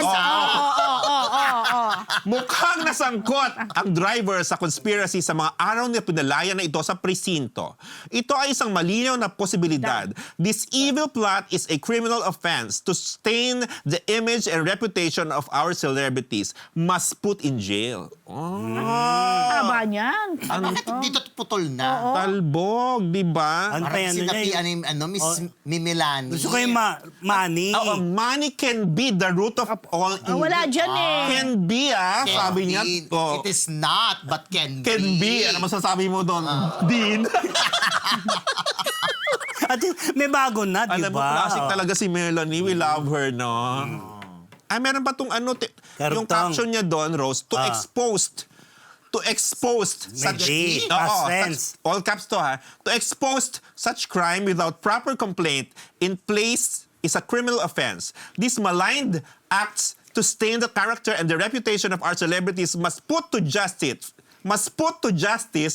Mukhang nasangkot ang driver sa conspiracy sa mga araw na pinalaya na ito sa presinto. Ito ay isang malinaw na posibilidad. This evil plot is a criminal offense to stain the image and reputation of our celebrities. Must put in jail. Haba niyan. Bakit dito putol na? Talbog, di ba? Ano pa Parang yan? sinapian ni Miss Mimilani. Gusto ko yung money. Money can be the root of all evil. Wala dyan eh. Can be, Can sabi niya. be. Oh, It is not, but can be. can be. Ano masasabi mo doon? Dean? At may bago na, di ba? Alam mo, classic talaga si Melanie. We love her, no? Ay, meron pa tong yung Kartong. caption niya doon, Rose, to expose such G, Oo, past tense. all caps to ha. To expose such crime without proper complaint in place is a criminal offense. These maligned acts to stain the character and the reputation of our celebrities must put to justice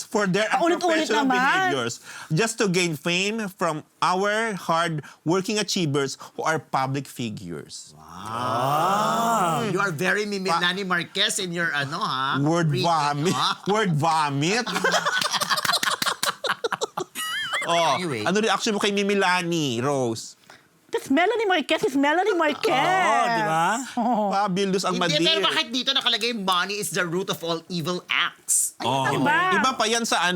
for their Paulit-ulit unprofessional naman. behaviors just to gain fame from our hard-working achievers who are public figures. You are very Mimilani Marquez in your Word reading, vomit. ha? Word vomit. Anyway. Ano reaction mo kay Mimi Lani, Rose? This Melanie Marquez is Melanie Marquez. Oo, di ba? Fabulous ang Hindi, madir. pero bakit dito nakalagay money is the root of all evil acts? Diba? Iba pa yan sa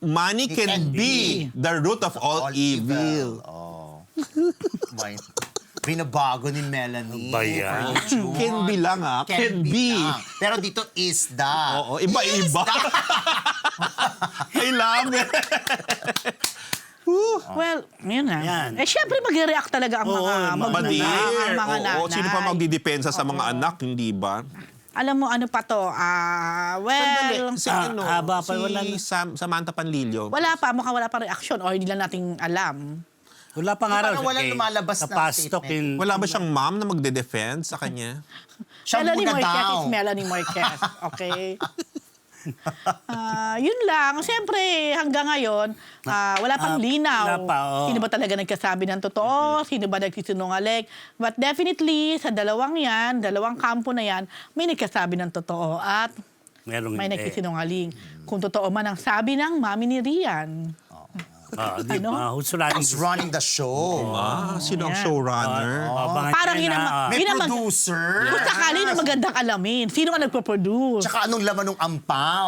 money It can can be the root of all evil. May binabago ni Melanie. Ba yan? for YouTube. Can be lang Can be. lang. Pero dito is the. Oo, iba-iba. I love it. Well, yun na. Yan. Syempre mag-react talaga ang Oo, mga yung mga magulang, ang mga nanay. Oo, sino pa magdidepensa sa mga anak, hindi ba? Alam mo, ano pa to? Well, Si, haba pa, wala na. Samantha Panlilio. wala pa. Mukhang wala pa reaction or hindi lang nating alam. Wala pa nga raw. Parang walang lumalabas na Napastok statement. Wala ba siyang mom na magde-defense sa kanya? Siya Melanie muna Marquez daw. is Melanie Marquez. Okay? Yun lang. Siyempre, hanggang ngayon, wala pang linaw. wala pa, oo. Sino ba talaga nagkasabi ng totoo? Sino ba nagsisinungaling? But definitely, sa dalawang kampo na yan, may nagkasabi ng totoo at Merong may hindi. nagsisinungaling. Kung totoo man ang sabi ng mami ni Rian. Di ba? Who's running? Who's running the show? Sino ang Yeah. showrunner? Abangan Parang nyo yun na, ang- May Yun ang producer. Kung sakali na magandang alamin, sino ang nagpo-produce? Tsaka anong laman ng ampaw?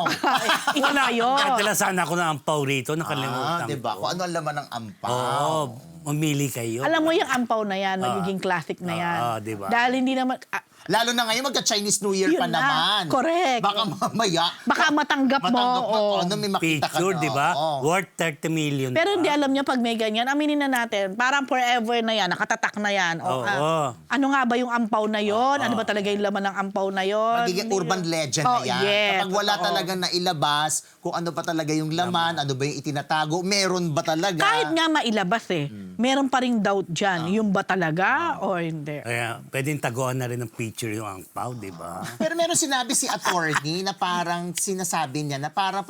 Ito na yun. Nadala sana ako ng ampaw rito, nakalimutan Diba? ko. Kung ano ang laman ng ampaw. Oo, mamili kayo. Alam mo yung ampaw na yan, magiging classic na yan. diba? Dahil hindi naman... Lalo na ngayon, magka-Chinese New Year Yun pa na, naman. correct. Baka mamaya, baka matanggap mo. o- ano, may makita ka Picture, na. di ba? Oo. Worth 30 million. Pero hindi alam niya pag may ganyan, aminin na natin, parang forever na yan, nakatatak na yan. O, Oo. ano nga ba yung ampaw na yon? Ano ba talaga yung laman ng ampaw na yon? Magiging urban legend Oh, na yan. yes, Kapag wala totoo. talagang nailabas, kung ano ba talaga yung laman, ano ba yung itinatago, meron ba talaga? Kahit nga mailabas meron pa ring doubt dyan. Yung ba talaga o hindi? Kaya pwedeng taguan na rin ng picture yung angpaw, di ba? Pero meron sinabi si attorney na parang sinasabi niya na parang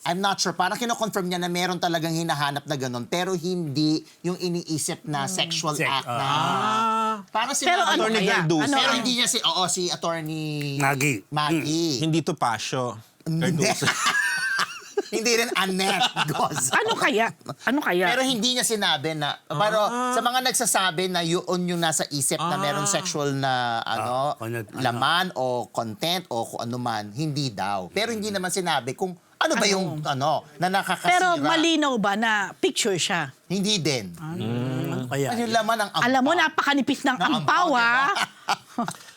I'm not sure, parang kino-confirm niya na meron talagang hinahanap na ganun, pero hindi yung iniisip na sexual act na. Parang Pero sinabi ano Attorney kaya? Garduzo. Ano, pero hindi niya si attorney Maggie. Maggie. Hindi to pasyo. Hindi. Hindi rin Annette Goza. ano kaya? Ano kaya? Pero hindi niya sinabi na, pero sa mga nagsasabi na yun yung nasa isip na merong sexual na laman o content o kung ano man, hindi daw. Pero hindi naman sinabi kung ano ba yung na nakakasira. Pero malinaw ba na picture siya? Hindi din. Ano kaya? Ano yung laman ng ampaw? Alam mo, napakanipis ng Na ampaw, ampaw,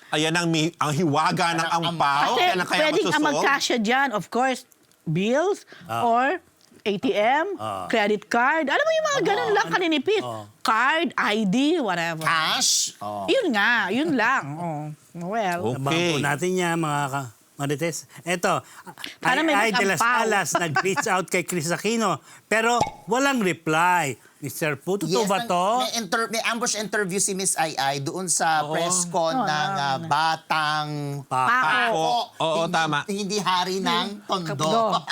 Ayan ang hiwaga ng ampaw. Kasi Kailan kaya pwedeng ang masusuot? magkasya dyan, of course, bills or ATM, credit card. Alam mo yung mga ganun lang kaninipis. Card, ID, whatever. Cash? Oh. Yun nga, yun lang. Oh. Well, Abangan po natin yan, mga Marites. Eto, Sana may Ay de las nag-ampaw. Alas nag-reach out kay Chris Aquino, pero walang reply. Mr. Pu, totoo ba to? May ambush interview si Miss Ai doon sa press con ng Batang Pako. Oo, Hindi- tama. Hindi hari ng Tondo. Tondo.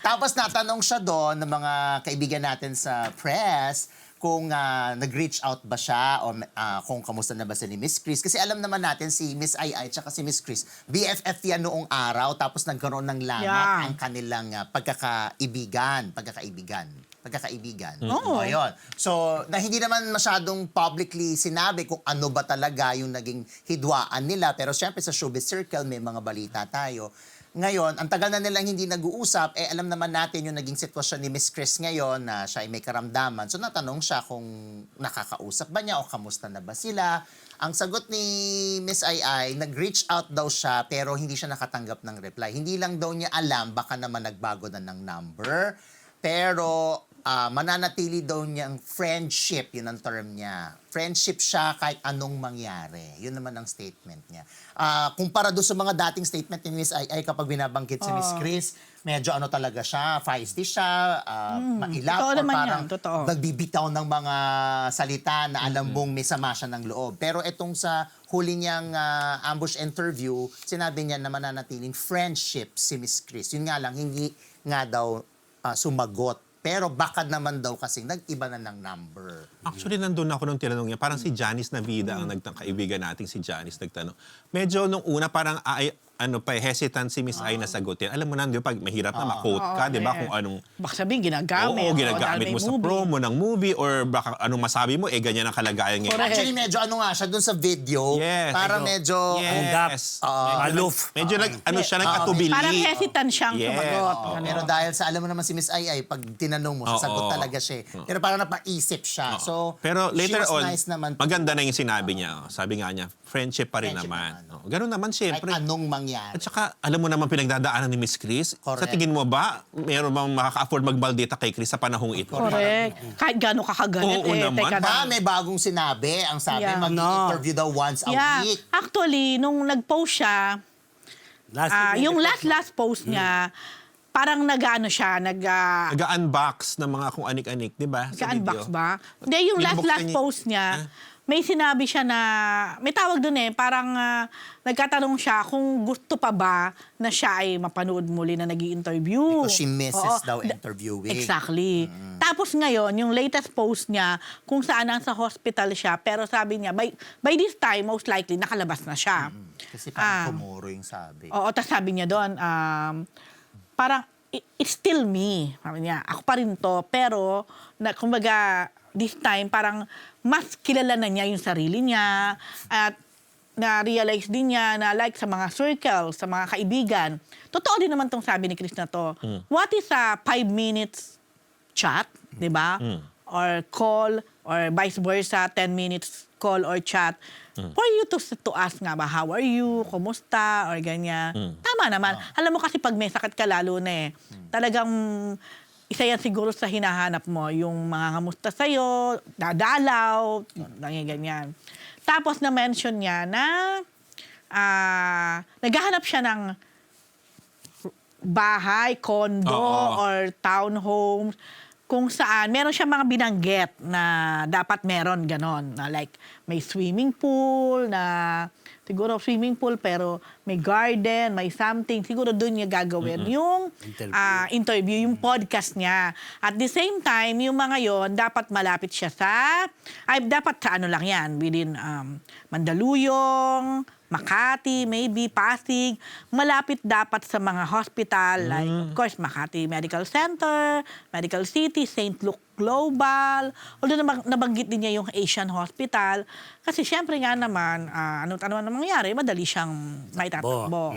Tapos natanong siya doon ng mga kaibigan natin sa press kung nag-reach out ba siya o kung kamusta na ba si Miss Chris. Kasi alam naman natin si Miss Ai tsaka si Miss Chris, BFF yan noong araw tapos nagkaroon ng lamat Yeah. ang kanilang pagkakaibigan. Oo. Ayun. So, na hindi naman masyadong publicly sinabi kung ano ba talaga yung naging hidwaan nila. Pero syempre sa showbiz circle, may mga balita tayo. Ngayon, ang tagal na nilang hindi nag-uusap, alam naman natin yung naging sitwasyon ni Miss Chris ngayon na siya ay may karamdaman. So, natanong siya kung nakakausap ba niya o kamusta na ba sila. Ang sagot ni Miss Ai, nag-reach out daw siya pero hindi siya nakatanggap ng reply. Hindi lang daw niya alam, baka naman nagbago na ng number. Pero mananatili daw niyang friendship, yun ang term niya. Friendship siya kahit anong mangyari. Yun naman ang statement niya. Kumpara doon sa mga dating statement ni Miss Ai kapag binabanggit si Miss Chris, medyo talaga siya, feisty siya, mailap, Totoo or naman parang yan, totoo. nagbibitaw ng mga salita na alam mong may sama siya ng loob. Pero itong sa huli niyang ambush interview, sinabi niya na mananatiling friendship si Miss Chris. Yun nga lang, hindi nga daw sumagot. Pero baka naman daw kasi nag-iba na ng number. Actually, nandun ako nung tinanong niya. Parang si Janice Navida, ang kaibigan nating si Janice, nagtanong. Medyo nung una, parang hesitant si Miss Ai na sagutin. Alam mo na, di ba, pag mahirap na ma-quote ka, di ba, yes. kung anong... Baka sabihin, ginagamit. Oo, o ginagamit dahil may mo sa movie. promo ng movie or baka anong masabi mo, ganyan ang kalagayan ngayon. Correct. Actually, medyo nga siya dun sa video. Yes. Para medyo... Yes. Aloof. Medyo siya nag-atubili. Parang hesitant siyang Yes. sumagot. Oo. Ganun. Pero dahil sa alam mo naman si Miss Ai, pag tinanong mo, sasagot Oo. talaga siya. Pero parang napaisip siya. So, Pero she later was on, nice naman. maganda na yung sinabi niya. Sabi nga niya, friendship pa rin Friendship naman. naman. Ganun naman, Kahit siyempre. anong mangyari. At saka, alam mo naman pinagdadaanan ni Miss Chris. Correct. Sa tingin mo ba, meron bang makaka-afford magbaldita kay Chris sa panahong ito? Correct. Kahit gano'n kakagalit. Oo naman. Teka Ba, lang. may bagong sinabi. Ang sabi, Yeah. mag-interview daw once a Yeah. week. Actually, nung nag-post siya, yung last post niya, parang Nag-unbox ng mga kung anik-anik, di ba? Sa Nag-unbox video. ba? Hindi, yung Binubuksan last niya- post niya, may sinabi siya na, may tawag dun parang nagkatanong siya kung gusto pa ba na siya ay mapanood muli na nag-i-interview. Because she misses Oo. daw interviewing. Exactly. Tapos ngayon, yung latest post niya, kung saan nasa hospital siya, pero sabi niya, by this time, most likely, nakalabas na siya. Kasi parang tumuro yung sabi. Oo, tapos sabi niya doon, parang, it's still me. Sabi niya, ako pa rin to, pero, kumbaga, this time, parang, mas kilala na niya yung sarili niya, at na-realize din niya na like sa mga circles, sa mga kaibigan. Totoo din naman tong sabi ni Chris na to. What is a 5 minutes chat, di ba? Or call, or vice versa, 10 minutes call or chat. For you to ask nga ba, how are you, kumusta, or ganyan. Tama naman. Alam mo kasi pag may sakit ka lalo na talagang isa yan siguro sa hinahanap mo, yung mga kamusta sa'yo, dadalaw, ganyan. Tapos na-mention niya na naghahanap siya ng bahay, condo, or townhomes, kung saan meron siya mga binanggit na dapat meron ganon. Na like may swimming pool, na siguro swimming pool pero may garden, may something. Siguro doon niya gagawin yung interview, yung podcast niya. At the same time, yung mga yon dapat malapit siya dapat sa ano lang yan, within Mandaluyong, Makati, maybe Pasig, malapit dapat sa mga hospital, like of course Makati Medical Center, Medical City, St. Luke Global, although nabanggit din niya yung Asian Hospital, kasi syempre nga naman, ano naman mangyari, madali siyang maitatakbo.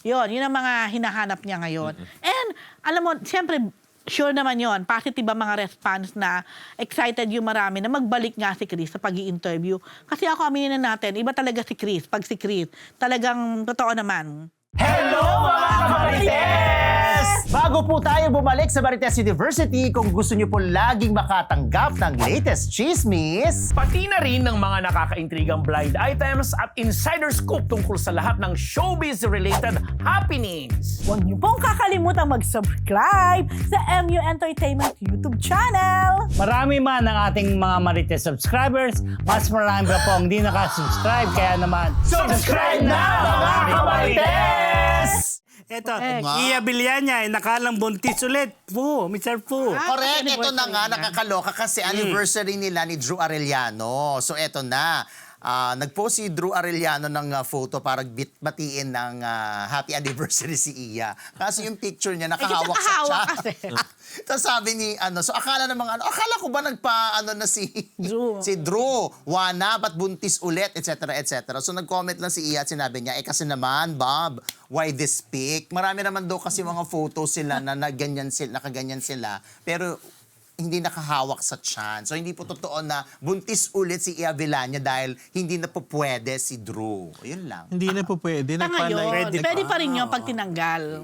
Yun ang mga hinahanap niya ngayon. And alam mo, syempre, sure naman yon, positive ang mga response na excited yung marami na magbalik nga si Chris sa pag-i-interview. Kasi ako, aminin na natin, iba talaga si Chris. Pag si Chris, talagang totoo naman. Hello mga Marites! Bago po tayo bumalik sa Marites University, kung gusto niyo po laging makatanggap ng latest chismis, Pati na rin ng mga nakakaintrigang blind items at insider scoop tungkol sa lahat ng showbiz-related happenings. Huwag niyo pong kakalimutan mag-subscribe sa MU Entertainment YouTube channel. Marami man ang ating mga Marites subscribers, mas marami pa po ang hindi nakasubscribe, kaya naman, subscribe na mga Kamarites! eto, Iya Villania, nakalang buntis ulit. Mr. Fu. Correct. Ito na nga, niya. nakakaloka kasi anniversary nila ni Drew Arellano. So ito na. Nag-post si Drew Arellano ng photo para batiin ng happy anniversary si Iya. Kaso yung picture niya nakahawak sa nakahawak chat. kasi. Tapos sabi ni, so akala ng mga akala ko ba na si Drew. si Drew, wana, ba't buntis ulit, etc. etc. So nag-comment lang si Iya at sinabi niya, kasi naman, Bob, why this pic? Marami naman daw kasi mga photos sila na nakaganyan sila. Pero hindi nakahawak sa tiyan. So hindi po totoo na buntis ulit si Iya Villania dahil hindi na po pwede si Drew. Yun lang. Hindi na po pwede. Sa ngayon, Nagpalay. pwede pa rin yun pag tinanggal.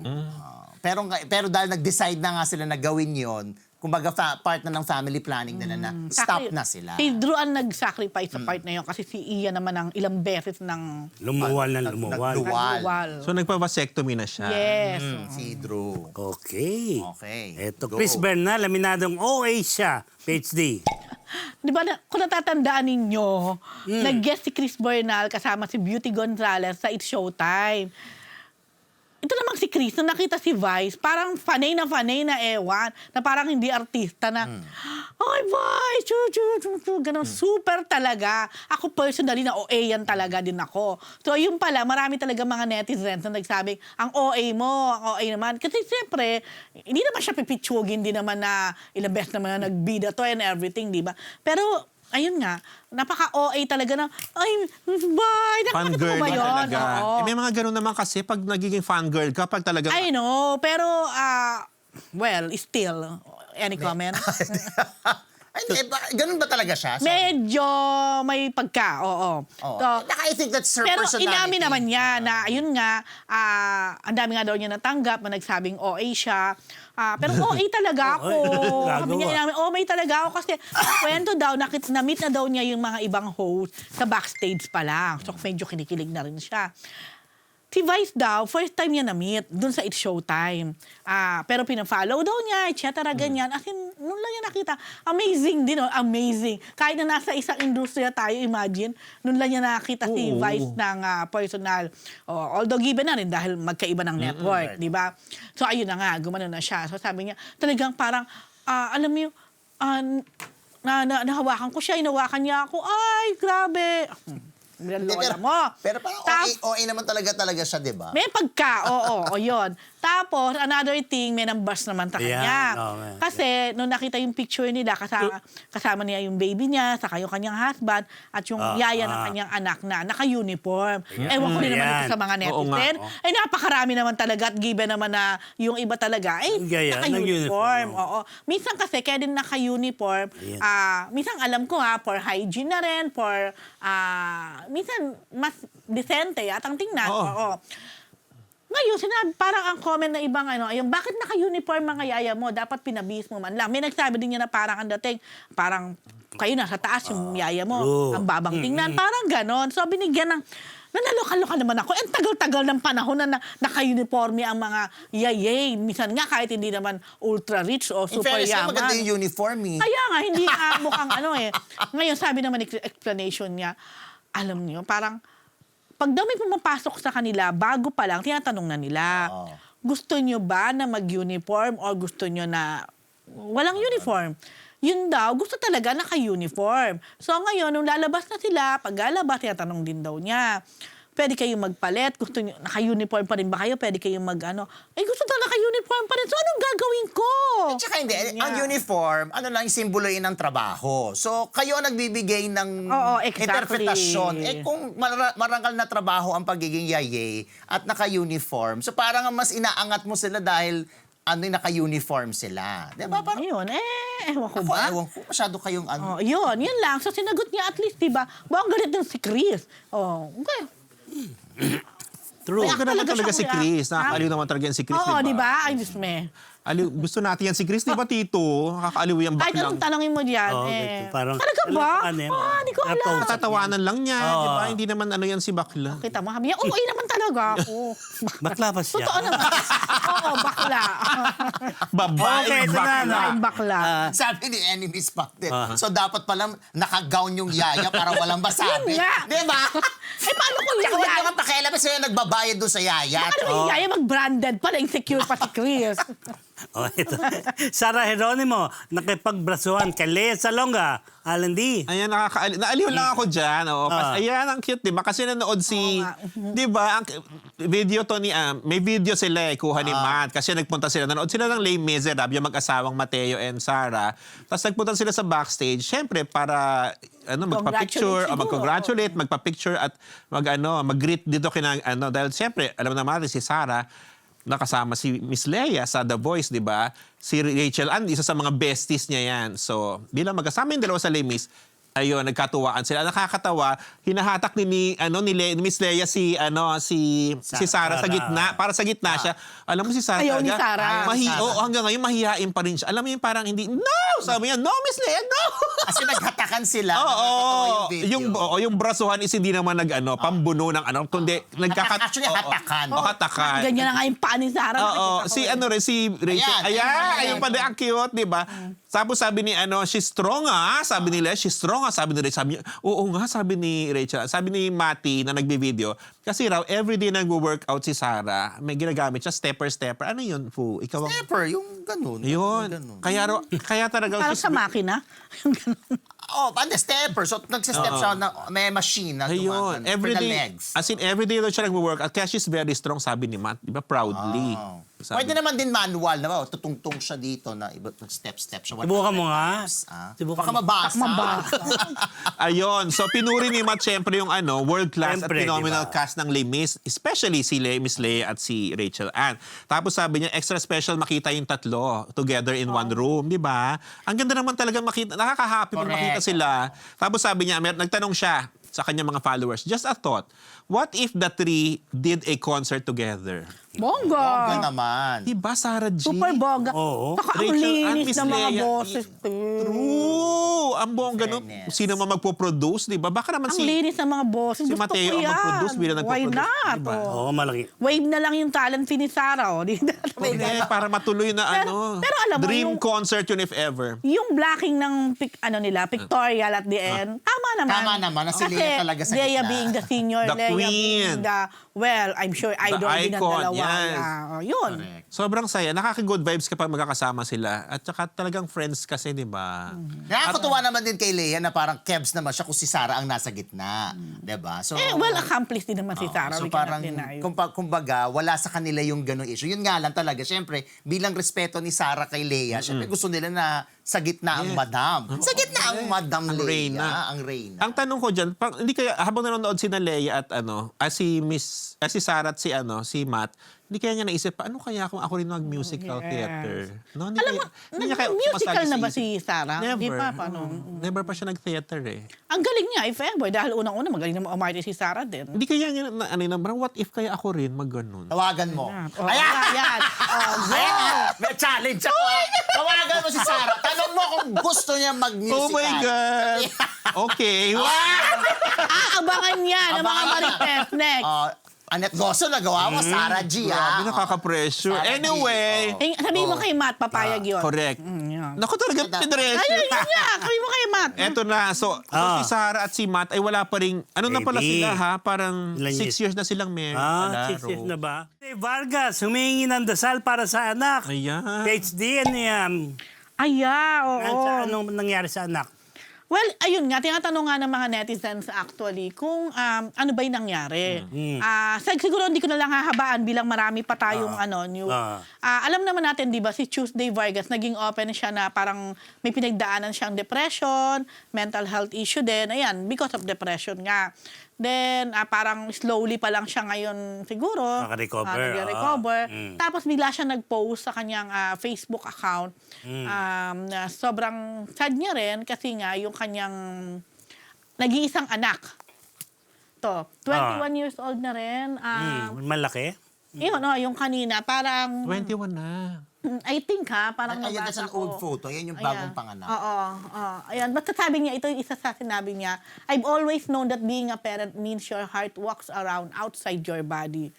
Pero dahil nag-decide na nga sila na gawin yon, kumbaga part na ng family planning nila na stop na sila. Si Drew ang nag-sacrifice sa part na yun kasi si Iya naman ang ilang beses ng Lumuwal na lumuwal. nagduwal. So nagpa-vasectomy na siya. Yes. Si Drew. Okay. Okay. Eto, Go. Chris Bernal, laminadong OA siya, PhD. Di ba, kung natatandaan ninyo, nag-guest si Chris Bernal kasama si Beauty Gonzalez sa It's Showtime. Ito namang si Chris, nung nakita si Vice, parang fanay na ewan, na parang hindi artista na, ay Vice, ganun, super talaga. Ako personally na OA yan talaga din ako. So yun pala, marami talaga mga netizens na nagsabing, ang OA mo, ang OA naman. Kasi siyempre, hindi naman siya pipitsugin, hindi naman na ilang beses naman na nagbida to and everything, di ba? Pero, ayun nga, napaka-OA talaga na, ay, bye, nakakatawa Fangirl ba na yun? talaga. Oo. May mga ganun naman kasi pag nagiging fangirl ka, pag talaga... I know, pero, well, still, any comment? Ay, ganun ba talaga siya? Medyo may pagka, oo. Oh. So, I think that's her pero personality. inamin naman niya na, ayun nga, ang dami nga daw niya natanggap na nagsabing OA siya. Pero OA talaga ako. Sabi niya, inamin, OA talaga ako kasi kwento daw, na-meet na daw niya yung mga ibang host sa backstage pa lang. So medyo kinikilig na rin siya. si Vice daw, first time niya na-meet dun sa It's Showtime. Pero pina-follow daw niya, etc. ganyan. As in, nung lang niya nakita, amazing din, amazing. Kahit na nasa isang industriya tayo, imagine, nung lang niya nakita si Vice ng personal. Although given na rin dahil magkaiba ng network, di ba? So ayun na nga, gumano na siya. So sabi niya, talagang parang, alam mo yung, nahawakan ko siya, inawakan niya ako, ay, grabe. Lola mo. Pero parang OA naman talaga siya, di ba? May pagka, oo, yun. Tapos, another thing, may numbers naman sa kanya. Kasi, nung nakita yung picture nila, kasama niya yung baby niya, saka yung kanyang husband, at yung yaya ng kanyang anak na naka-uniform. Ewan ko rin naman ito sa mga netizen. Ay, napakarami naman talaga, at given naman na yung iba talaga, ay, naka-uniform. Oo. Minsan kasi, kaya din naka-uniform, minsan alam ko for hygiene na rin, minsan mas decente yatang tingnan. Oo. Ngayon, sinabi, parang ang comment na ibang yung bakit naka-uniform mga yaya mo? Dapat pinabihis mo man lang. May nagsabi din niya na parang ang dating, parang kayo nasa taas yung yaya mo. Ang babang tingnan. Parang ganon. So, binigyan ng, nanaloka-loka naman ako. Ang tagal-tagal ng panahon na naka-uniforme ang mga yayay. Minsan nga, kahit hindi naman ultra-rich o super In fairness, yaman. maganda yung uniform eh. Kaya nga, hindi nga mukhang Ngayon, sabi naman explanation niya, alam niyo, parang pag daw may pumapasok sa kanila, bago pa lang, tinatanong na nila, gusto niyo ba na mag-uniform o gusto niyo na walang uniform? Yun daw, gusto talaga naka-uniform. So ngayon, nung lalabas na sila, pag lalabas, tinatanong din daw niya, pwede kayong magpalit, gusto niyo, naka-uniform pa rin ba kayo? Pwede kayong gusto daw naka-uniform pa rin. So anong gagawin ko? At saka hindi, ang uniform, simbolo yun ng trabaho. So, kayo nagbibigay ng exactly. interpretasyon. Kung marangkal na trabaho ang pagiging yayay at naka-uniform, so parang mas inaangat mo sila dahil naka-uniform sila. Diba? Parang, Ayun, ewan ko ba? ewan ko, masyado kayong Yun lang. So sinagot niya at least, diba? Baka galit din si Chris. Okay. True. Kaya naman talaga si siya, Chris. Nakakaaliw naman talaga yan si Chris, Oo, di ba? diba? Ay, Diyos me. Gusto natin yan si Chris, di ba, Tito? Nakakaaliw yan Kahit baklang. anong tanongin mo dyan, Parang, talaga ba? Hindi ko alam. Tatawanan lang niya, di ba? Hindi naman yan si bakla. Kita mo, sabi niya, oo, naman talaga ako. bakla ba siya? Totoo naman. Oo, bakla. Babae, ito bakla. Bakla. sabi ni Enemy Spotted. So, dapat palang naka-gown yung yaya para walang masabi. Yun nga. Diba? Paano kung Tsaka yung wala yaya? kang pakialam kasi yung nagbabayad doon sa yaya. Paano yung yaya mag-branded pala, insecure pa si Chris? Ito. Sarah Geronimo, nakipagbrasuhan kay Lea Salonga, Alan D. Ayan, naaliw lang ako dyan. Kasi, ayan, ang cute, di ba? Kasi nanood di ba, ang video to may video sila kuha ni Matt. Kasi nagpunta sila, nanood sila ng Les Miserables, yung mag-asawang Mateo and Sarah. Tapos nagpunta sila sa backstage, syempre, para magpa-picture, mag-congratulate, magpa-picture at mag-greet dito dahil syempre, alam naman natin si Sarah, nakasama si Miss Leia sa The Voice, di ba? Si Rachel Ann, isa sa mga besties niya yan. So, bilang magkasama yung dalawa sa Les Mis, ayun, nagkatuwaan sila. Nakakatawa, hinahatak ni Miss Leia si Sarah sa gitna. Para sa gitna siya. Alam mo si Sarah Ayaw ni Sarah. hanggang ngayon, mahihain pa rin siya. Alam mo yung parang hindi, no! Sabi niya, no, Miss Leia, no! Kasi naghatakan sila. Yung brasuhan is hindi naman pambuno ng kundi Actually, hatakan. hatakan. Ganyan na nga yung paa ni Sarah. Si Rachel. Ayun pa din, ang cute, di ba? Tapos sabi ni she's strong sabi nila, she's strong sabi ni Rachel. Sabi niya, oo nga, sabi ni Rachel. Sabi ni Mati na nagbi-video, kasi raw, everyday nag-workout si Sarah, may ginagamit siya, stepper. Ano yun, Fu? Ikaw ang... Stepper, yung ganun. Yun. Ganun. Kaya talaga... Parang sa makina. Yung ganun. Stepper. So, nagsistep siya may machine na Ayun, for the everyday, legs. as in everyday daw siya nag-workout, kaya she's very strong, sabi ni Matt, di ba, proudly. Sabi. Pwede naman din manual, na tutungtong siya dito na step-step siya. Subukan mo nga. Baka mabasa. Ayun, so pinuri ni Matt syempre yung world-class at Siyempre, phenomenal diba? cast ng Les Mis, especially si Miss Leia at si Rachel Ann. Tapos sabi niya, extra special makita yung tatlo together in one room, di ba? Ang ganda naman talaga makita, nakaka-happy pag makita sila. Tapos sabi niya, nagtanong siya sa kanyang mga followers, just a thought, what if the three did a concert together? Bongga. Bongga naman. Diba, Sarah G? Super bongga. Oo. Saka ang Rachel Ann, linis Miss ng mga Lea. boses. True! Ang bongga nun. Fairness. Sino man magpo-produce, di ba? Baka naman Ang linis ng mga boses. si Gusto Mateo ko ang yan. mag-produce, bilang Why nagpo-produce, not? diba? Oh. Oo, malaki. Wave na lang yung talent fee ni Sarah. Oh. Di na Correct, para matuloy na pero alam mo, dream yung- concert yun if ever. Yung blacking ng pictorial at the end, tama naman. Tama naman, na si Kasi Lea talaga sa Lea gitna. being the senior, The Lea queen. being the, well, I'm sure idol din ng icon, dalawa. yes. Yun. Correct. Sobrang saya. Nakaka-good vibes kapag magkakasama sila. At saka talagang friends kasi, di ba? Nakakatuwa naman din kay Lea na parang kebs naman siya kung si Sarah ang nasa gitna. Diba? So, Well accomplished din naman si Sarah. so We cannot parang, deny. kumbaga, wala sa kanila yung ganong issue. Yun nga lang talaga, syempre, bilang respeto ni Sarah kay Lea, syempre gusto nila na sa gitna ang madam. Sa gitna ang madam Ang Lea. reyna. Ang reyna. Ang tanong ko dyan, hindi kaya, habang nanonood si Lea at si Sarah at si Matt, hindi kaya niya naisip, paano kaya kung ako rin mag-musical Yes. theater? No, Alam mo, musical na ba si Sarah? Never. Di pa, paano? Never pa siya nag-theater eh. Ang galing niya, if ever. Dahil unang-una, magaling na umarte si Sarah din. Hindi kaya niya, what if kaya ako rin mag-ganon? Tawagan mo. Oh, Ayan! ayan. Oh, go. Ayan! May challenge ako. Tawagan mo si Sarah. Tanong mo kung gusto niya mag-musical. Oh my God! Okay. Wow! Abangan niya ng mga Abangan. Marites. Next. Annette Goso, nagawa mo. Sarah G, Grabe, ha? nakaka-pressure. Sarah G. Anyway. Sabihin mo kay Matt, papayag yun. Correct. Yan. Naku talaga, pinressure. Ayun, yun nga. Sabihin mo kay Matt. Eto na. So si Sarah at si Matt ay wala pa rin. Ano na pala Baby. sila ha? Parang Ilan 6 years na silang married. Palaro. 6 years na ba? Vargas, humingi ng dasal para sa anak. Ayan. PhD, ano yan? Oo. Anong nangyari sa anak? Well, ayun nga, tinatanong nga ng mga netizens actually kung ano ba yung nangyari. Siguro hindi ko na lang hahabaan bilang marami pa tayong new. Alam naman natin, di ba, si Tuesday Vargas, naging open siya na parang may pinagdaanan siyang depression, mental health issue din. Ayan, because of depression nga. Then, parang slowly pa lang siya ngayon siguro. Nakarecover, Nag-recover. Tapos bigla siya nag-post sa kanyang Facebook account. Na sobrang sad niya rin kasi nga yung kanyang nag-iisang anak. 21 years old na rin. Malaki? Yun, yung kanina, parang, 21 na. I think parang Ayan, that's nabasa an ko. old photo. Yan yung bagong panganak. Oo. Ayan, basta sabi niya, ito yung isa sa sinabi niya, I've always known that being a parent means your heart walks around outside your body.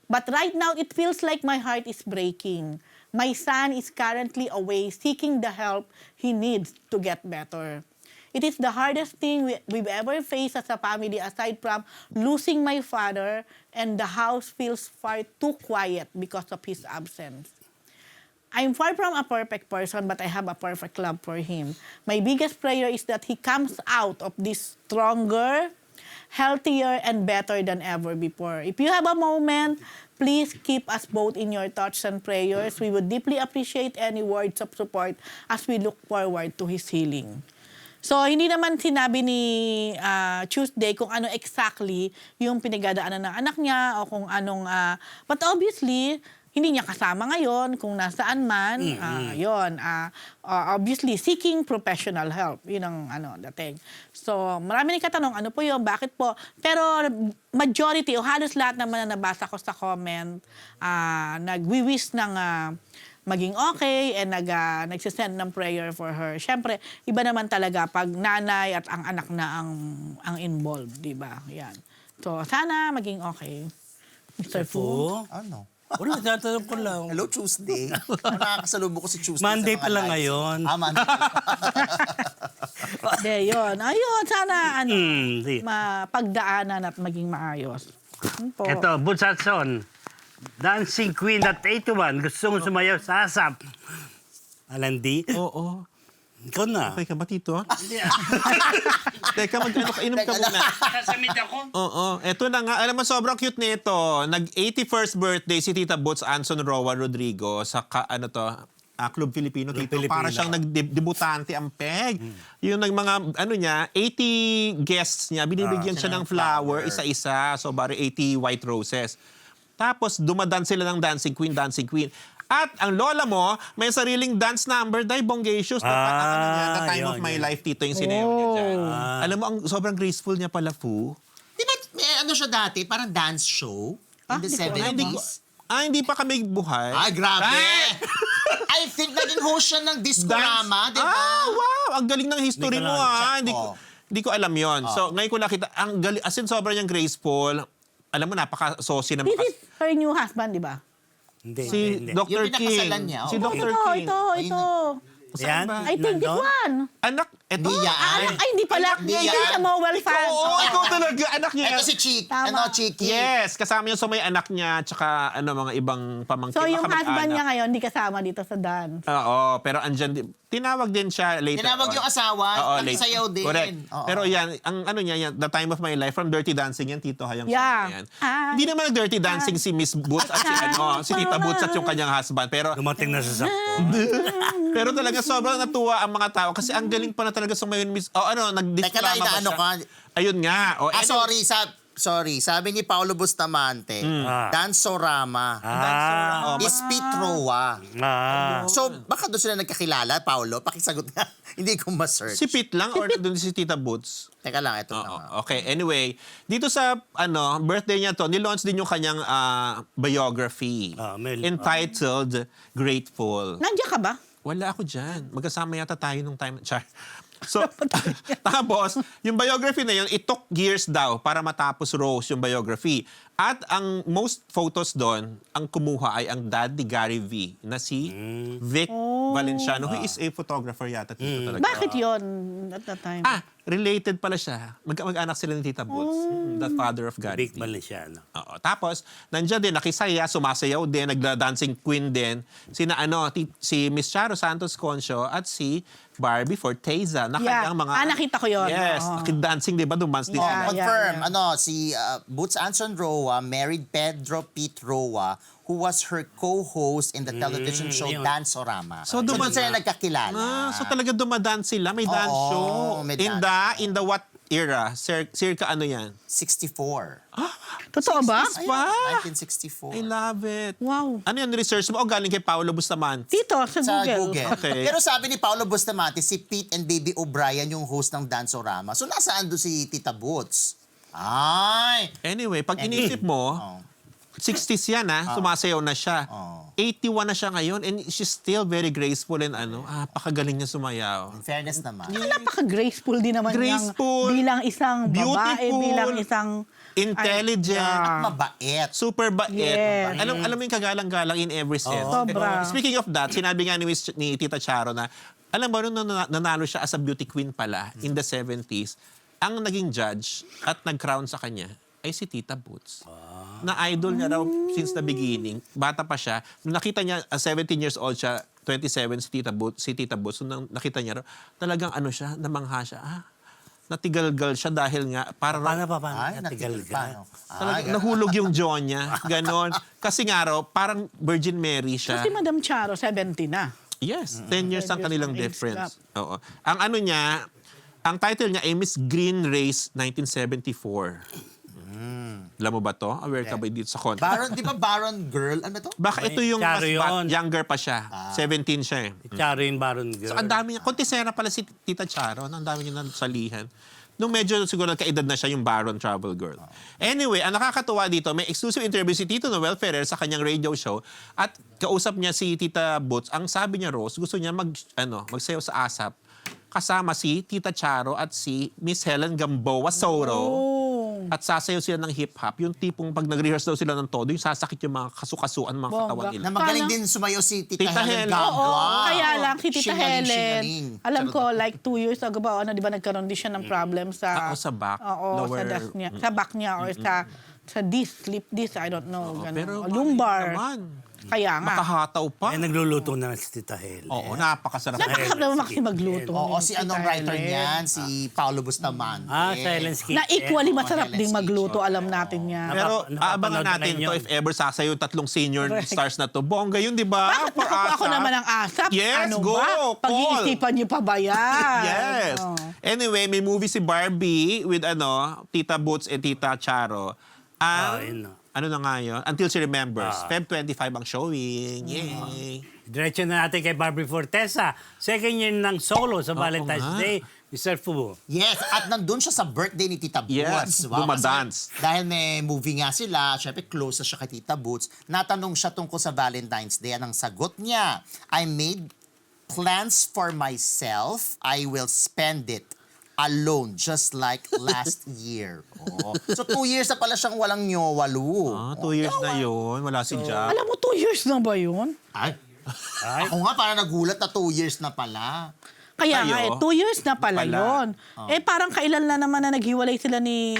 But right now, it feels like my heart is breaking. My son is currently away seeking the help he needs to get better. It is the hardest thing we've ever faced as a family aside from losing my father, and the house feels far too quiet because of his absence. I'm far from a perfect person, but I have a perfect love for him. My biggest prayer is that he comes out of this stronger, healthier, and better than ever before. If you have a moment, please keep us both in your thoughts and prayers. We would deeply appreciate any words of support as we look forward to his healing. So, hindi naman sinabi ni Tuesday kung ano exactly yung pinagdadaanan ng anak niya o kung anong... but obviously, hindi niya kasama ngayon kung nasaan man. Obviously, seeking professional help. Yun ang dating. So, marami rin katanong, ano po yun, bakit po? Pero majority o halos lahat naman na nabasa ko sa comment, nagwi-wish ng maging okay and nagsisend ng prayer for her. Siyempre, iba naman talaga pag nanay at ang anak na ang involved, di ba? Yan. So, sana maging okay. Mr. Fu? Ano? Wala, tatanong ko lang. Hello, Tuesday. Nakakasalubong ko si Tuesday Monday sa mga pa lang lives. ngayon. Monday. Hindi, yun. Ayun, sana Sige. mapagdaanan at maging maayos. Yun po. Ito, Butsatson. Dancing Queen at 81. Gusto mo sumayaw sa ASAP. Alan D. Oo. Ikaw na. Okay ka ba, Tito? Teka, inom ka muna. Sasamit ako. Oo. Eto na nga. Alam mo, sobrang cute nito. Nag-81st birthday si Tita Boots Anson Roa Rodrigo sa Club Filipino. Club Tito. Filipino. Para siyang nagdebutante ang peg. Yung mga, 80 guests niya, binibigyan siya ng flower, isa-isa. So, bari 80 white roses. Tapos, dumadan sila ng Dancing Queen. At ang lola mo, may sariling dance number, Day Bongacious. The Time of My Life, Tito, yung sinayaw niya dyan. Alam mo, sobrang graceful niya pala, Fu. Di ba, may ano siya dati? Parang dance show in the 70s. hindi pa kami buhay. Ay, grabe! Ay! I think naging host siya ng Discorama, di ba? Wow! Ang galing ng history Hindi ko mo, lang ha? check. Hindi ko alam yon. So, ngayon ko nakita, ang galing, as in sobrang niyang graceful. Alam mo, napaka-saucy na This is her new husband, di ba? Hindi, si hindi. Dr. Yung King. pinakasalan niya, Si oo. Dr. Ito, King. ito. Yan? I think this Nandun? one. Anak, eto. Hindi yan. Ay, hindi pala. Hindi Hindi yan. siya Mowell fan. Oo, ikaw talaga. Anak niya. Ito si Chick. Tama. Chiki. Yes, kasama niya sa may anak niya, tsaka mga ibang pamangkin. So, yung kamag-anak. husband niya ngayon, di kasama dito sa dance. Oo, pero andyan din. Tinawag din siya later Tinawag on. yung asawa, Oo, nakisayaw din. Correct. Oo. Pero yan, ang ano niya, yan, The Time of My Life from Dirty Dancing yan, Tito Hayang Yeah. yan. Ah. Hindi naman nag-Dirty Dancing si Miss Boots at si Tita Boots at yung kanyang husband. Pero Dumating na sa sakto. pero talaga sobrang natuwa ang mga tao kasi ang galing pa na talaga sa ngayon Miss. Teka lang, inaano ka? Ayun nga. Sorry. Sabi ni Paolo Bustamante, Dansorama. Is Pitrowa. So, baka doon sila nagkakilala, Paolo? Pakisagot nga. Hindi ko ma-search. Si Pete lang or doon si Tita Boots? Teka lang, ito Oo, na. okay. Anyway, dito sa birthday niya to, nilaunch din yung kanyang biography entitled Grateful. Nandiyan ka ba? Wala ako dyan. Magkasama yata tayo nung time. Char. So, tapos, yung biography na yun, it took years daw para matapos Rose yung biography. At ang most photos doon, ang kumuha ay ang dad ni Gary V na si Vic Valenciano, who is a photographer yata. Tito talaga. Bakit yon at that time? Related pala siya. Mag-anak sila ni Tita Boots. The father of Gary Big V. Valenciano. Oo. Tapos, nandiyan din, nakisaya, sumasayaw din, nagda-dancing queen din. Si Miss Charo Santos Concho at si Barbie Forteza. Na Yeah. kanyang mga... Nakita ko yun. Yes. Oo. Dancing, di ba? Dumans din sila. Confirm, yeah. si Boots Anson Roa married Pedro Pete Roa, who was her co-host in the television show yun. Dansorama. So, doon duman- sila nagkakilala. So talaga dumadance sila. May dance Oo, show. may In the what era? Circa ano yan? 64. Totoo ba? Ayun, 1964. I love it. Wow. Ano yan, research mo? O galing kay Paolo Bustamante? Dito, sa Sa Google. Google. Okay. Pero sabi ni Paolo Bustamante, si Pete and Baby O'Brien yung host ng Dansorama. So nasaan doon si Tita Boots? Ay! Anyway, pag inisip mo, 60s yan sumasayaw na siya. 81 na siya ngayon and she's still very graceful and pakagaling niya sumayaw. In fairness naman. Napaka-graceful din naman Graceful, bilang isang babae, beautiful, bilang isang... intelligent, Mabait. super bait. Yes. Alam mo yung kagalang-galang in every sense. Sobra. Speaking of that, sinabi nga ni Tita Charo na, alam mo, nung nanalo siya as a beauty queen pala in the 70s, ang naging judge at nag-crown sa kanya ay si Tita Boots. Na idol niya raw since the beginning. Bata pa siya. Nung nakita niya, 17 years old siya, 27 si Tita Boots. Nung nakita niya raw, talagang siya, namangha siya. Natigalgal siya dahil nga, para raw, Ay, Natigal ka. talagang nahulog yung jaw niya. Ganon. Kasi nga raw, parang Virgin Mary siya. Kasi Madam Charo, 70 na. Yes, 10 years ang 10 years kanilang ang age difference. Oo. Ang niya, ang title niya ay Miss Green Race 1974. Alam mo ba to? Aware ka ba dito sa content? Baron, di ba Baron Girl? Ano to? Baka ito yung mas Charo yun. younger pa siya. 17 siya eh. Charo yung Baron Girl. So ang dami niya, kontisera pala si Tita Charo, ang dami niya salihan. Nung medyo siguro nagkaedad na siya yung Baron Travel Girl. Anyway, ang nakakatuwa dito, may exclusive interview si Tito Noel Ferrer sa kanyang radio show at kausap niya si Tita Boots. Ang sabi niya, Rose, gusto niya magsayaw sa ASAP kasama si Tita Charo at si Miss Helen Gamboa Soro. At sasayaw sila ng hip-hop. Yung tipong pag nag-rehearse daw sila ng todo, yung sasakit yung mga kasukasuan, mga katawan nila. Na magaling Paano? din sumayaw si Tita Tita Helen Helen. Gamboa. Oo, kaya lang si Tita Singaling, Helen, singaling. alam ko like 2 years ago ba, di ba nagkaroon din siya ng problem sa... Sa back. Oo, Lower. sa desk niya. Sa back niya or sa disc, slip disc, I don't know. ganun. Pero lumbar. naman. Kaya nga. Makahataw pa. Ay, nagluluto na si Tita Helen. Oo, napakasarap. Napakasarap naman kasi magluto. Oo, ni si Tita anong writer Helen. niyan? Si Paolo Bustamante. Sa Helen's Kitchen. Na equally masarap Helen's ding magluto, Kitchen. alam natin yan. Pero Napapanood aabangan na natin yun. to if ever sasayo tatlong senior Correct. stars na to. Bongga yun, di ba? Bakit nakuha ko naman ang asap? Yes, ano go, ba? Paul. Pag-iisipan niyo pa ba yan? Yes. Oh. Anyway, may movie si Barbie with Tita Boots and Tita Charo. yun na. Ano na nga yun? Until She Remembers. Feb 25 ang showing. Yay! Diretso na natin kay Barbie Forteza. Second year ng solo sa Valentine's nga. Day. Mr. Fu. Yes, at nandun siya sa birthday ni Tita Boots. Yes, Wow, dumadance. kasi dahil may movie nga sila, syempre close na siya kay Tita Boots, natanong siya tungkol sa Valentine's Day. Anong sagot niya? I made plans for myself. I will spend it alone, just like last year. Oh. So 2 years na pala siyang walang nyowa, Lu. 2 years na yun. Wala si Jack. Alam mo, 2 years na ba yun? Ay. Ako nga parang nagulat na 2 years na pala. Kaya Kayo? nga 2 years na pala yun. Parang kailan na naman na naghiwalay sila ni...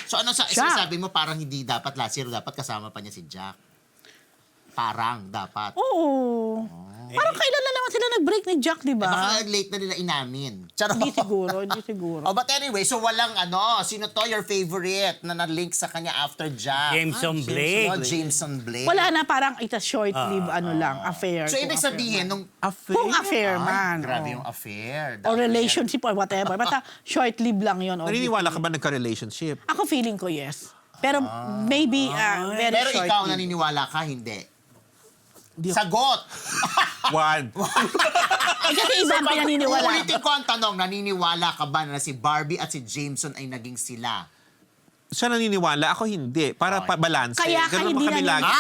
So ano sa Jack. sinasabi mo parang hindi dapat last year, dapat kasama pa niya si Jack? Parang dapat. Oo. Parang kailan na naman sila nag-break ni Jack, di ba? Baka late na nila inamin. Charot. Hindi siguro, hindi siguro. Oh, but anyway, so walang sino to your favorite na na-link sa kanya after Jack? Jameson Blake. Jameson Blake. Wala na, parang it's a short-lived affair. So ibig sabihin, nung Kung affair man. grabe oo. yung affair. Or relationship or whatever. Basta short-lived lang yun. Naniniwala ka ba nagka-relationship? Ako feeling ko yes. Pero maybe very Pero short-lived. ikaw naniniwala ka, hindi. Sagot! One. Kasi iba ang pinaniniwala. Ulitin ko ang tanong, naniniwala ka ba na si Barbie at si Jameson ay naging sila? Siya naniniwala, ako hindi. Para pa-balance. Kaya ka Ganun hindi ba kami lagi?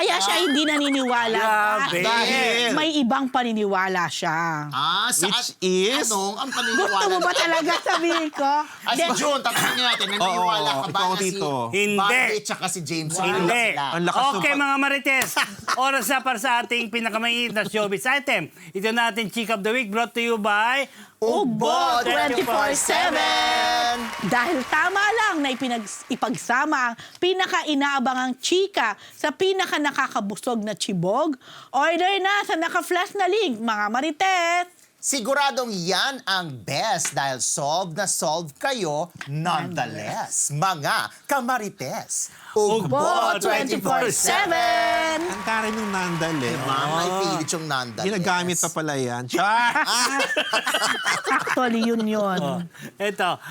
Kaya siya hindi naniniwala. Grabe. Dahil- May ibang paniniwala siya. Which is? Anong ang Gusto paniniwala? mo ba talaga sabihin ko? Si June, tatanungin natin, naniniwala Oo, ka ba ikaw na si dito. Hindi. Barbie tsaka si Jameson? Hindi. Sila? Ang lakas ng Okay pag- mga Marites, oras na para sa ating pinakamainit na showbiz item. Ito natin Chick of the Week brought to you by Ugbo 24/7! Dahil tama lang na ipagsama ang pinaka-inaabangang chika sa pinaka-nakakabusog na chibog, order na sa naka-flash na link, mga Marites! Siguradong yan ang best dahil solved na solved kayo nonetheless. Mga kamarites. Ugbo Ugbo 24/7! Ang taray ng nandali. Mama, ipilit yung nandales. Ginagamit pa pala yan. Char! Actually, yun. Ito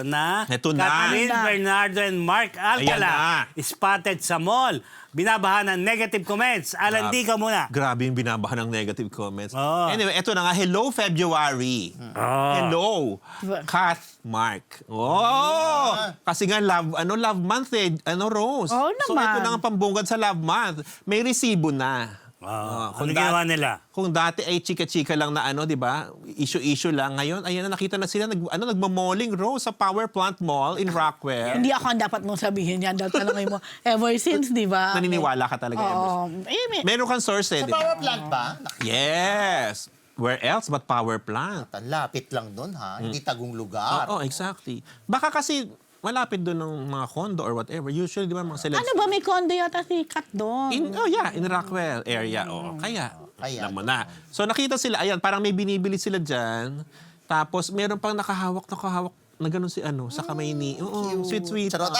na. Ito na. Catherine Bernardo and Mark Alcala Ayan spotted sa mall. Binabahan ng negative comments. Alan, di ka muna. Grabe yung binabahan ng negative comments. Oo. Anyway, eto na nga. Hello, February. Hello, Kath Mark. Oh! Kasi nga, love month eh. Rose. Oo So, naman. ito na nga pambungad sa love month. May resibo na. Ano ginawa nila? Kung dati ay chika-chika lang na di ba? Issue-issue lang. Ngayon, ayan na, nakita na sila, nagmamalling Rose sa Power Plant Mall in Rockwell. Hindi ako ang dapat mong sabihin yan. Dahil tanongin mo, ever since, di ba? Naniniwala ka talaga, Emerson. Meron kang source eh, Sa di ba? power plant ba? Yes! Where else but power plant? Ang lapit lang doon ha. Hindi tagong lugar. Oo, exactly. Baka kasi malapit doon ng mga condo or whatever. Usually, di ba, mga celebs... Ano ba, may condo yata si Kat doon? In Rockwell area. Oo, kaya. Kaya. Alam mo na. So nakita sila, ayan, parang may binibili sila dyan. Tapos meron pang nakahawak na gano'n si sa kamay ni... Oo, sweet. Charot.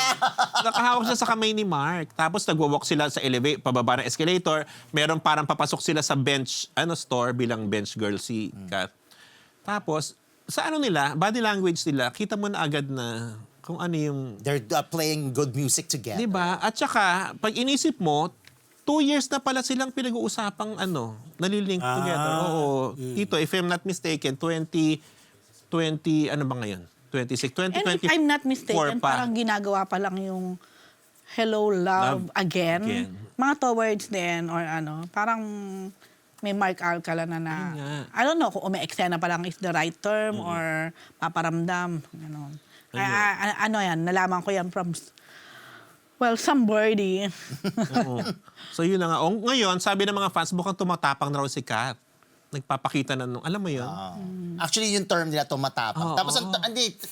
Nakahawak siya sa kamay ni Mark. Tapos nagwa-walk sila sa pababa ng escalator. Meron parang papasok sila sa bench, store bilang bench girl si Kat. Tapos, sa nila, body language nila, kita mo na agad na kung ano yung... They're playing good music together. Di ba? At saka, pag inisip mo, 2 years na pala silang pinag-uusapang nalilink together. Oo. Dito, if I'm not mistaken, 20, ano ba ngayon? 26, And 2024 if I'm not mistaken, pa. parang ginagawa pa lang yung Hello, Love, again. Mga towards then or parang may Mark Alcala na nga. I don't know kung umi-eksena pa lang is the right term or paparamdam. Ganon. Yan, nalaman ko yan from, somebody. Oo. So yun na nga. Ngayon, sabi ng mga fans, mukhang tumatapang na raw si Kat. Nagpapakita na alam mo yun? Actually, yung term nila, tumatapang. Tapos,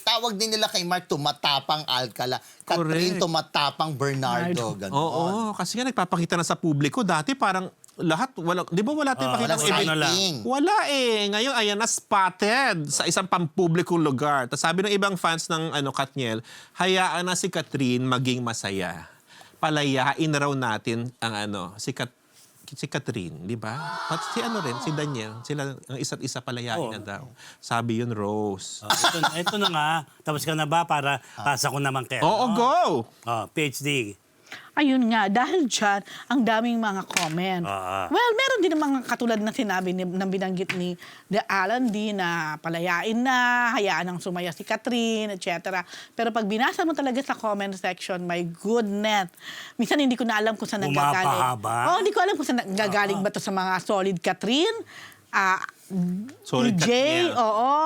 tawag din nila kay Mark, tumatapang Alcala. Catherine, tumatapang Bernardo. Ganun. Oo, kasi nga nagpapakita na sa publiko. Dati parang lahat, di ba wala tayong makita Walang ng event? sighting. Wala eh. Ngayon, ayan na, spotted sa isang pampublikong lugar. Tapos sabi ng ibang fans ng Katniel, hayaan na si Catherine maging masaya. Palayain raw natin ang si Catherine, di ba? At si si Daniel, sila ang isa't isa palayain na daw. Sabi yun, Rose. Ito na nga. Tapos ka na ba para pasa ko naman kay Oo, go! PhD. Ayun nga, dahil dyan, ang daming mga comment. Well, meron din mga katulad na sinabi na binanggit ni Alan D na palayain na, hayaan nang sumaya si Catherine, etc. Pero pag binasa mo talaga sa comment section, my goodness, minsan hindi ko na alam kung saan nanggagaling. Pumapahaba. Hindi ko alam kung saan nanggagaling ba to sa mga solid Catherine, Solid DJ, Katniel.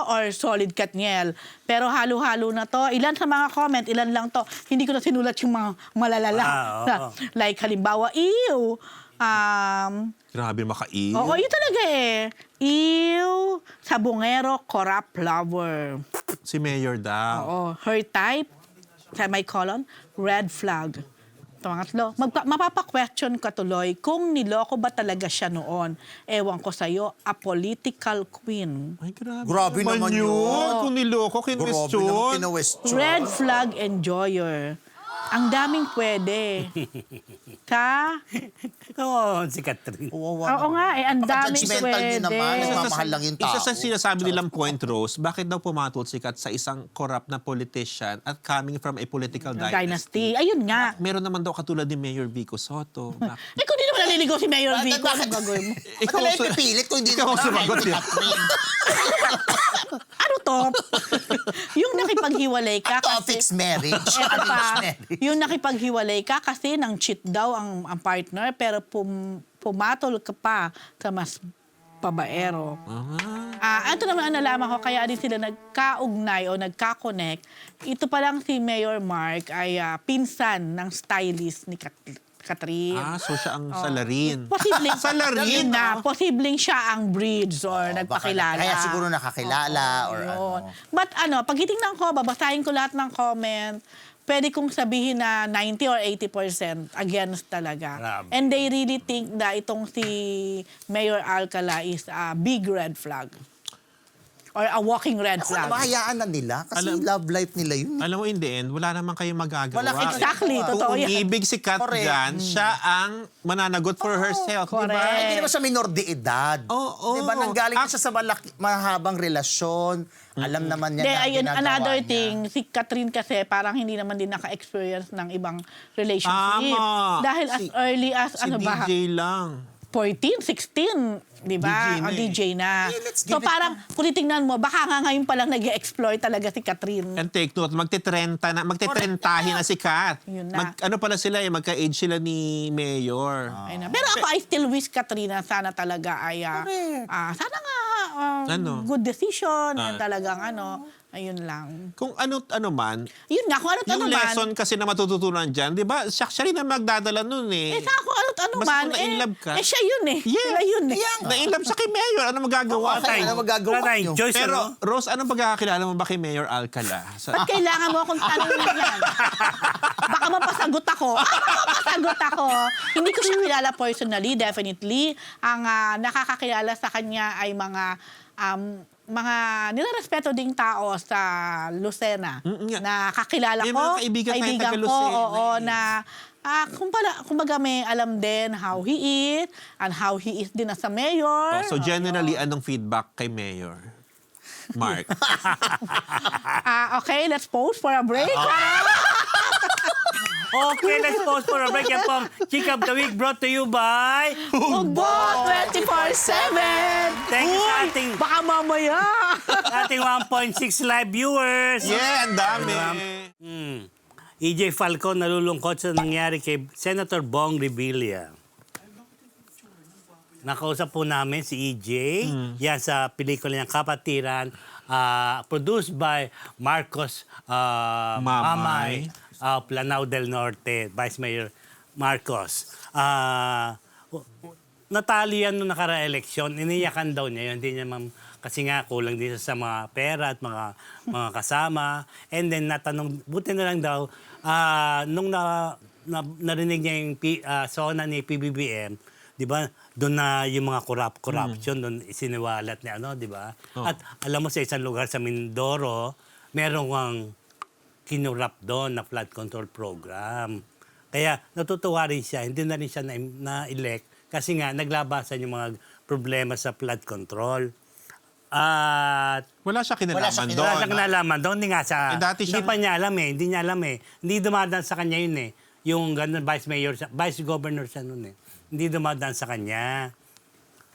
or solid Katniel. Pero halo-halo na to. Ilan sa mga comment, ilan lang to. Hindi ko na sinulat yung mga malalala. Oo. Like halimbawa, ew. Grabe makaiw. Oo, yun talaga eh. Ew. Sabongero, corrupt lover. Si Mayor daw. Oo. Her type, semicolon, red flag. Pangatlo, mapapa-question ka tuloy kung niloko ba talaga siya noon. Ewan ko sa'yo, a political queen. Ay, grabe. Grabe naman yun. Kung niloko, Grabe naman kinwestiyon. kinwestiyon. Red flag enjoyer. Ang daming pwede. Oo, si Catherine. Oo nga eh, ang daming Judgmental pwede. nyo naman. Nagmamahal lang yung tao. Isa sa sinasabi nilang point, Rose, bakit daw pumatol si Kat sa isang corrupt na politician at coming from a political dynasty? Dynasty. Ayun nga. Meron naman daw katulad ni Mayor Vico Soto. Eh kung di naman naliligaw si Mayor Vico, ano Bakit? gagawin mo? Ikaw na pipilit kung hindi ikaw ang sumagot si yan. Catherine. Ano to? Yung nakipaghiwalay ka kasi... Fixed marriage. Eto Arranged pa, marriage. yung nakipaghiwalay ka kasi nang cheat daw ang partner pero pumatol ka pa sa mas babaero. Ito naman ang nalaman ko, kaya din sila nagkaugnay o nagka-connect. Ito pa lang si Mayor Mark ay pinsan ng stylist ni Catherine. So siya ang salarin. Posibleng, Salarin, yun na, posibleng siya ang bridge or nagpakilala. Kaya siguro nakakilala or ano. Yun. But pag titingnan ko, babasahin ko lahat ng comment, pwede kong sabihin na 90 or 80% against talaga. Grabe. And they really think na itong si Mayor Alcala is a big red flag. Or a walking red Ako flag. naman, hayaan na nila. Kasi love life nila yun. Alam mo, in the end, wala naman kayong magagawa. Wala kayong Exactly, Kung totoo Kung yan. umibig si Kat Correct. dyan, siya ang mananagot for herself. correct. Diba? Hindi naman siya minor de edad. Oo. Diba? Nanggaling siya sa mahabang relasyon. Alam naman niya Hindi, na ayun, ginagawa another niya. thing, si Catherine kasi parang hindi naman din naka-experience ng ibang relationship. Tama. Dahil as early as, Si DJ lang. 14, 16, di ba? DJ na eh. DJ na. let's So give it parang, kung titingnan mo, baka nga ngayon palang nag-exploit talaga si Catherine. And take note, magtitrentahin na si Kat. Yun na. Ano pala sila, magka-age sila ni Mayor. Ayun na. Pero ako, I still wish Katrina sana talaga ay, sana nga, good decision, yan talagang ayun lang. Kung ano man, Yun nga, kung ano't ano yung man. lesson kasi na matututunan dyan, di ba, siya rin na magdadala nun eh. Sa ako, ano't ano Basta man. kung na-inlove ka. siya yun eh. Yes. Sila yun eh. Na-inlove siya kay Mayor, ano magagawa? Okay, ano magagawa Wala tayong nyo? choice, Pero, ano? Rose, anong pagkakakilala mo ba kay Mayor Alcala? Ba't kailangan mo akong tanongin yan? Baka mapasagot ako. Mapasagot ako. Hindi ko siya kilala personally, definitely. Ang nakakakilala sa kanya ay mga nilarespeto ding tao sa Lucena. nga. Na kakilala May ko. mga kaibigan tayong taga ko, Lucena oo, eh. na kumbaga may alam din how he is and how he is din as a mayor. So generally, anong feedback kay Mayor? Mark. Okay, let's pause for a break. Okay, let's pause for a break. Yan po ang Chika of the Week brought to you by... Hugbot 24/7! Thank you sa ating, Baka mamaya! ating 1.6 live viewers. Yeah, ang dami. EJ Falcon nalulungkot sa nangyari kay Senator Bong Revilla. Nakausap po namin si EJ. Yan sa pelikula niyang Kapatiran. Produced by Marcos Mamay of Lanao del Norte, Vice Mayor Marcos. Natalo yan nung nakara-eleksyon. Iniyakan daw niya yun. Hindi niya kasi nga kulang din sa mga pera at mga kasama. And then natanong, buti na lang daw, nung narinig niya yung SONA ni PBBM, di ba, doon na yung mga corruption, doon isiniwalat niya, di ba? At alam mo, sa isang lugar sa Mindoro, merong ang kinurap doon na flood control program. Kaya natutuwa rin siya, hindi na rin siya na-elect kasi nga naglabasan yung mga problema sa flood control. At Wala siya kinalaman wala doon. siyang kinalaman doon. Hindi nga dati hindi siyang- pa niya alam eh. Hindi niya alam eh. Hindi dumadaan sa kanya yun eh. yung ganun, vice governor siya noon eh. Hindi dumadaan sa kanya.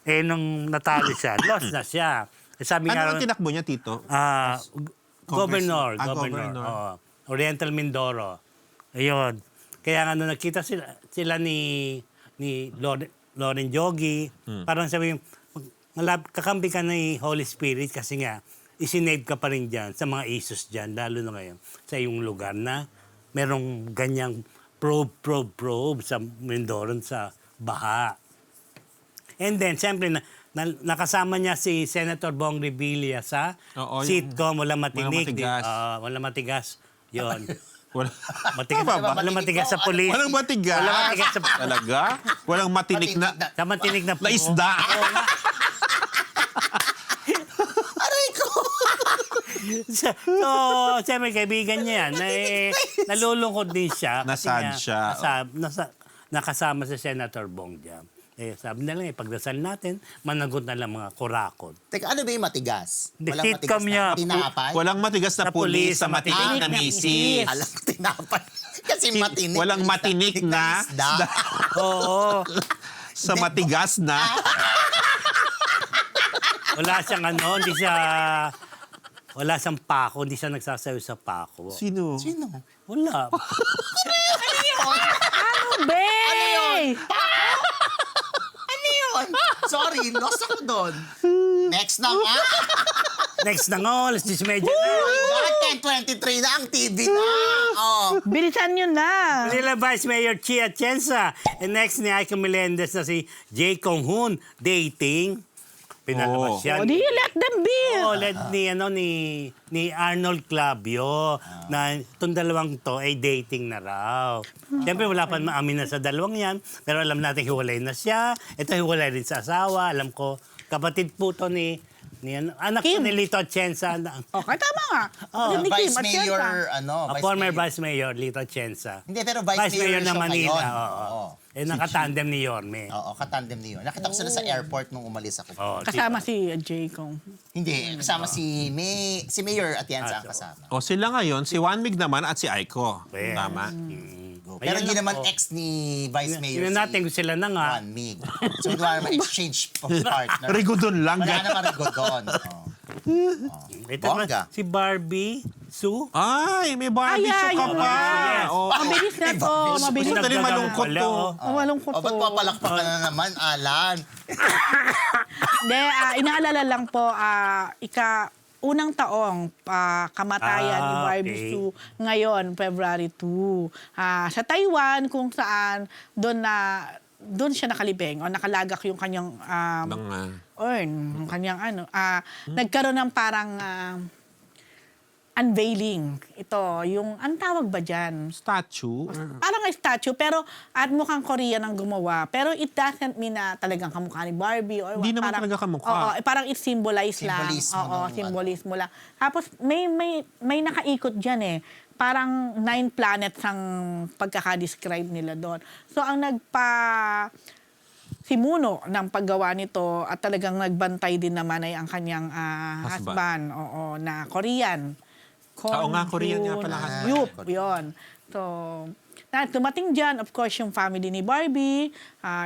Eh, nung natalo siya, lost na siya. Eh, sabi nga, Ano ang tinakbo niya, Tito? governor. Governor. Oo. Oriental Mindoro. Ayun. Kaya nga nung nakita sila ni Loren Jogi, parang sabi yung, kakampi ka ni Holy Spirit kasi nga, isinave ka pa rin dyan sa mga issues dyan, lalo na ngayon, sa iyong lugar na merong ganyang probe sa Mindoro sa baha. And then, siyempre, nakasama niya si Senator Bong Revilla sa Oo, sitcom Walang Matinik. Matigas. Walang Matigas. Yun. Wala. Matigas, Tama ba? walang matigas sa pulis. Walang matigas. Walang matigas sa Talaga? Walang matinik na... Sa matinig na Na isda. Aray ko! So, siyempre, kaibigan niya yan. Nalulungkot din siya. kasi Nasad nga, siya. nakasama si Senator Bong dyan. Eh, sabi na lang, pagdasal natin, managot na lang mga kurakot. Teka, ano ba yung matigas? The Walang sitcom matigas niya. na tinapay? Walang matigas na Sa pulis pulis, sa matinik na misis. Alam, tinapay. Kasi matinik. Walang matinik na isda. Oo. sa matigas na... Wala siyang hindi siya... Wala siyang pako, hindi siya nagsasayo sa pako. Sino? Sino? Wala. Be! Ano yun? Sorry, lost ako doon. Next na nga. Next na nga, alas 10:30 na. Oh my God, 10:23 na ang TV na. Oh. Bilisan nyo na. Manila Vice Mayor Chia Atienza. And next ni Aiko Melendez na si Jay Kong Hoon, dating. Pinalabas Oh. siya. O, di let them be. Led ni Arnold Clavio na itong dalawang to ay dating na raw. Siyempre wala pa maamin na sa dalawang yan, pero alam natin hiwalay na siya. Ito hiwalay rin sa asawa. Alam ko, kapatid po to ni anak Kim. ni Lito Atienza. Okay, tama nga. Oh, Ni Kim Vice at Mayor, Tienza. Former Vice Mayor Lito Atienza. Hindi, pero Vice Mayor Mayor ng siya Manila. ngayon. Oo. Oo. Eh, nakatandem ni Yorme. Oo, katandem niyo. Nakita ko sila sa airport nung umalis ako. Oo, Kasama si Jay Kong. Hindi, kasama si Mayor Atienza ang kasama. O sila ngayon, si Juan Mig naman at si Aiko. Well, Tama. Pero Ayan hindi lang naman po. ex ni Vice Mayor Tingnan natin kung sila na nga. Juan Mig. So, wala naman exchange of partner. Rigodon lang. Wala naman Rigodon. Oh. Ito naman, Bongga. si Barbie Sue. Ay, may Barbie Ay, show ka yun. pa. Yes. Oo. Mabilis na to. Mabilis Gusto na. rin malungkot Wala, to. oh. Malungkot O, ba't to. papalakpakan na naman, Alan? Hindi, inaalala lang po, unang taong kamatayan ni Barbie okay. Sue ngayon, February 2. Sa Taiwan, kung saan doon siya nakalibing o nakalagak yung kanyang urn, yung kanyang nagkaroon ng parang unveiling. Ito, yung, ang tawag ba dyan? Statue? Parang a statue, pero at mukhang Korean ang gumawa. Pero it doesn't mean na talagang kamukha ni Barbie or Hindi naman parang, talaga kamukha. Oo, parang it symbolize lang. Symbolismo Oo, ng symbolismo lang. Tapos may nakaikot dyan eh. Parang 9 planets ang pagkaka-describe nila doon. So ang simuno ng paggawa nito at talagang nagbantay din naman ay ang kanyang husband, oo, na Korean. Oo nga, Korean nga pala husband. Yup, yun. So, dumating dyan, of course, yung family ni Barbie,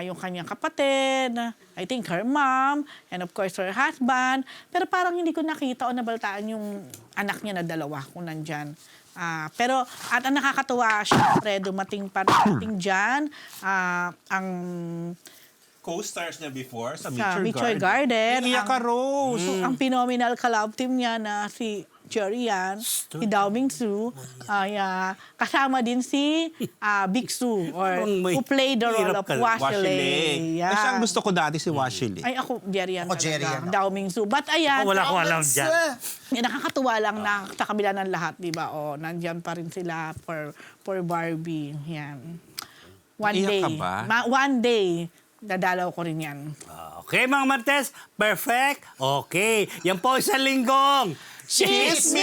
yung kanyang kapatid, I think her mom, and of course her husband. Pero parang hindi ko nakita o nabaltaan yung anak niya na dalawa kung nandyan. Pero, at ang nakakatuwa, syempre, dumating dyan, ang Co-stars niya before sa Mitchell Garden. Iiyak ka, Rose. Ang phenomenal collab team niya na si Jerry Yan, si Dao Mingsu, kasama din si Big Su, or who played the role of Washile. Ay, siya ang gusto ko dati si Washile. Ay, ako, Jerry Yan Ako, Jerry Yan. Dao Mingsu. But ayan, Wala ko alam dyan. nakakatuwa lang na sa kabila ng lahat, di ba? O, nandyan pa rin sila for Barbie. Yan. Iyak ka ba? One day, dadalaw ko rin yan. Okay, mga Martes, perfect. Okay, yan po isang linggong Chismis!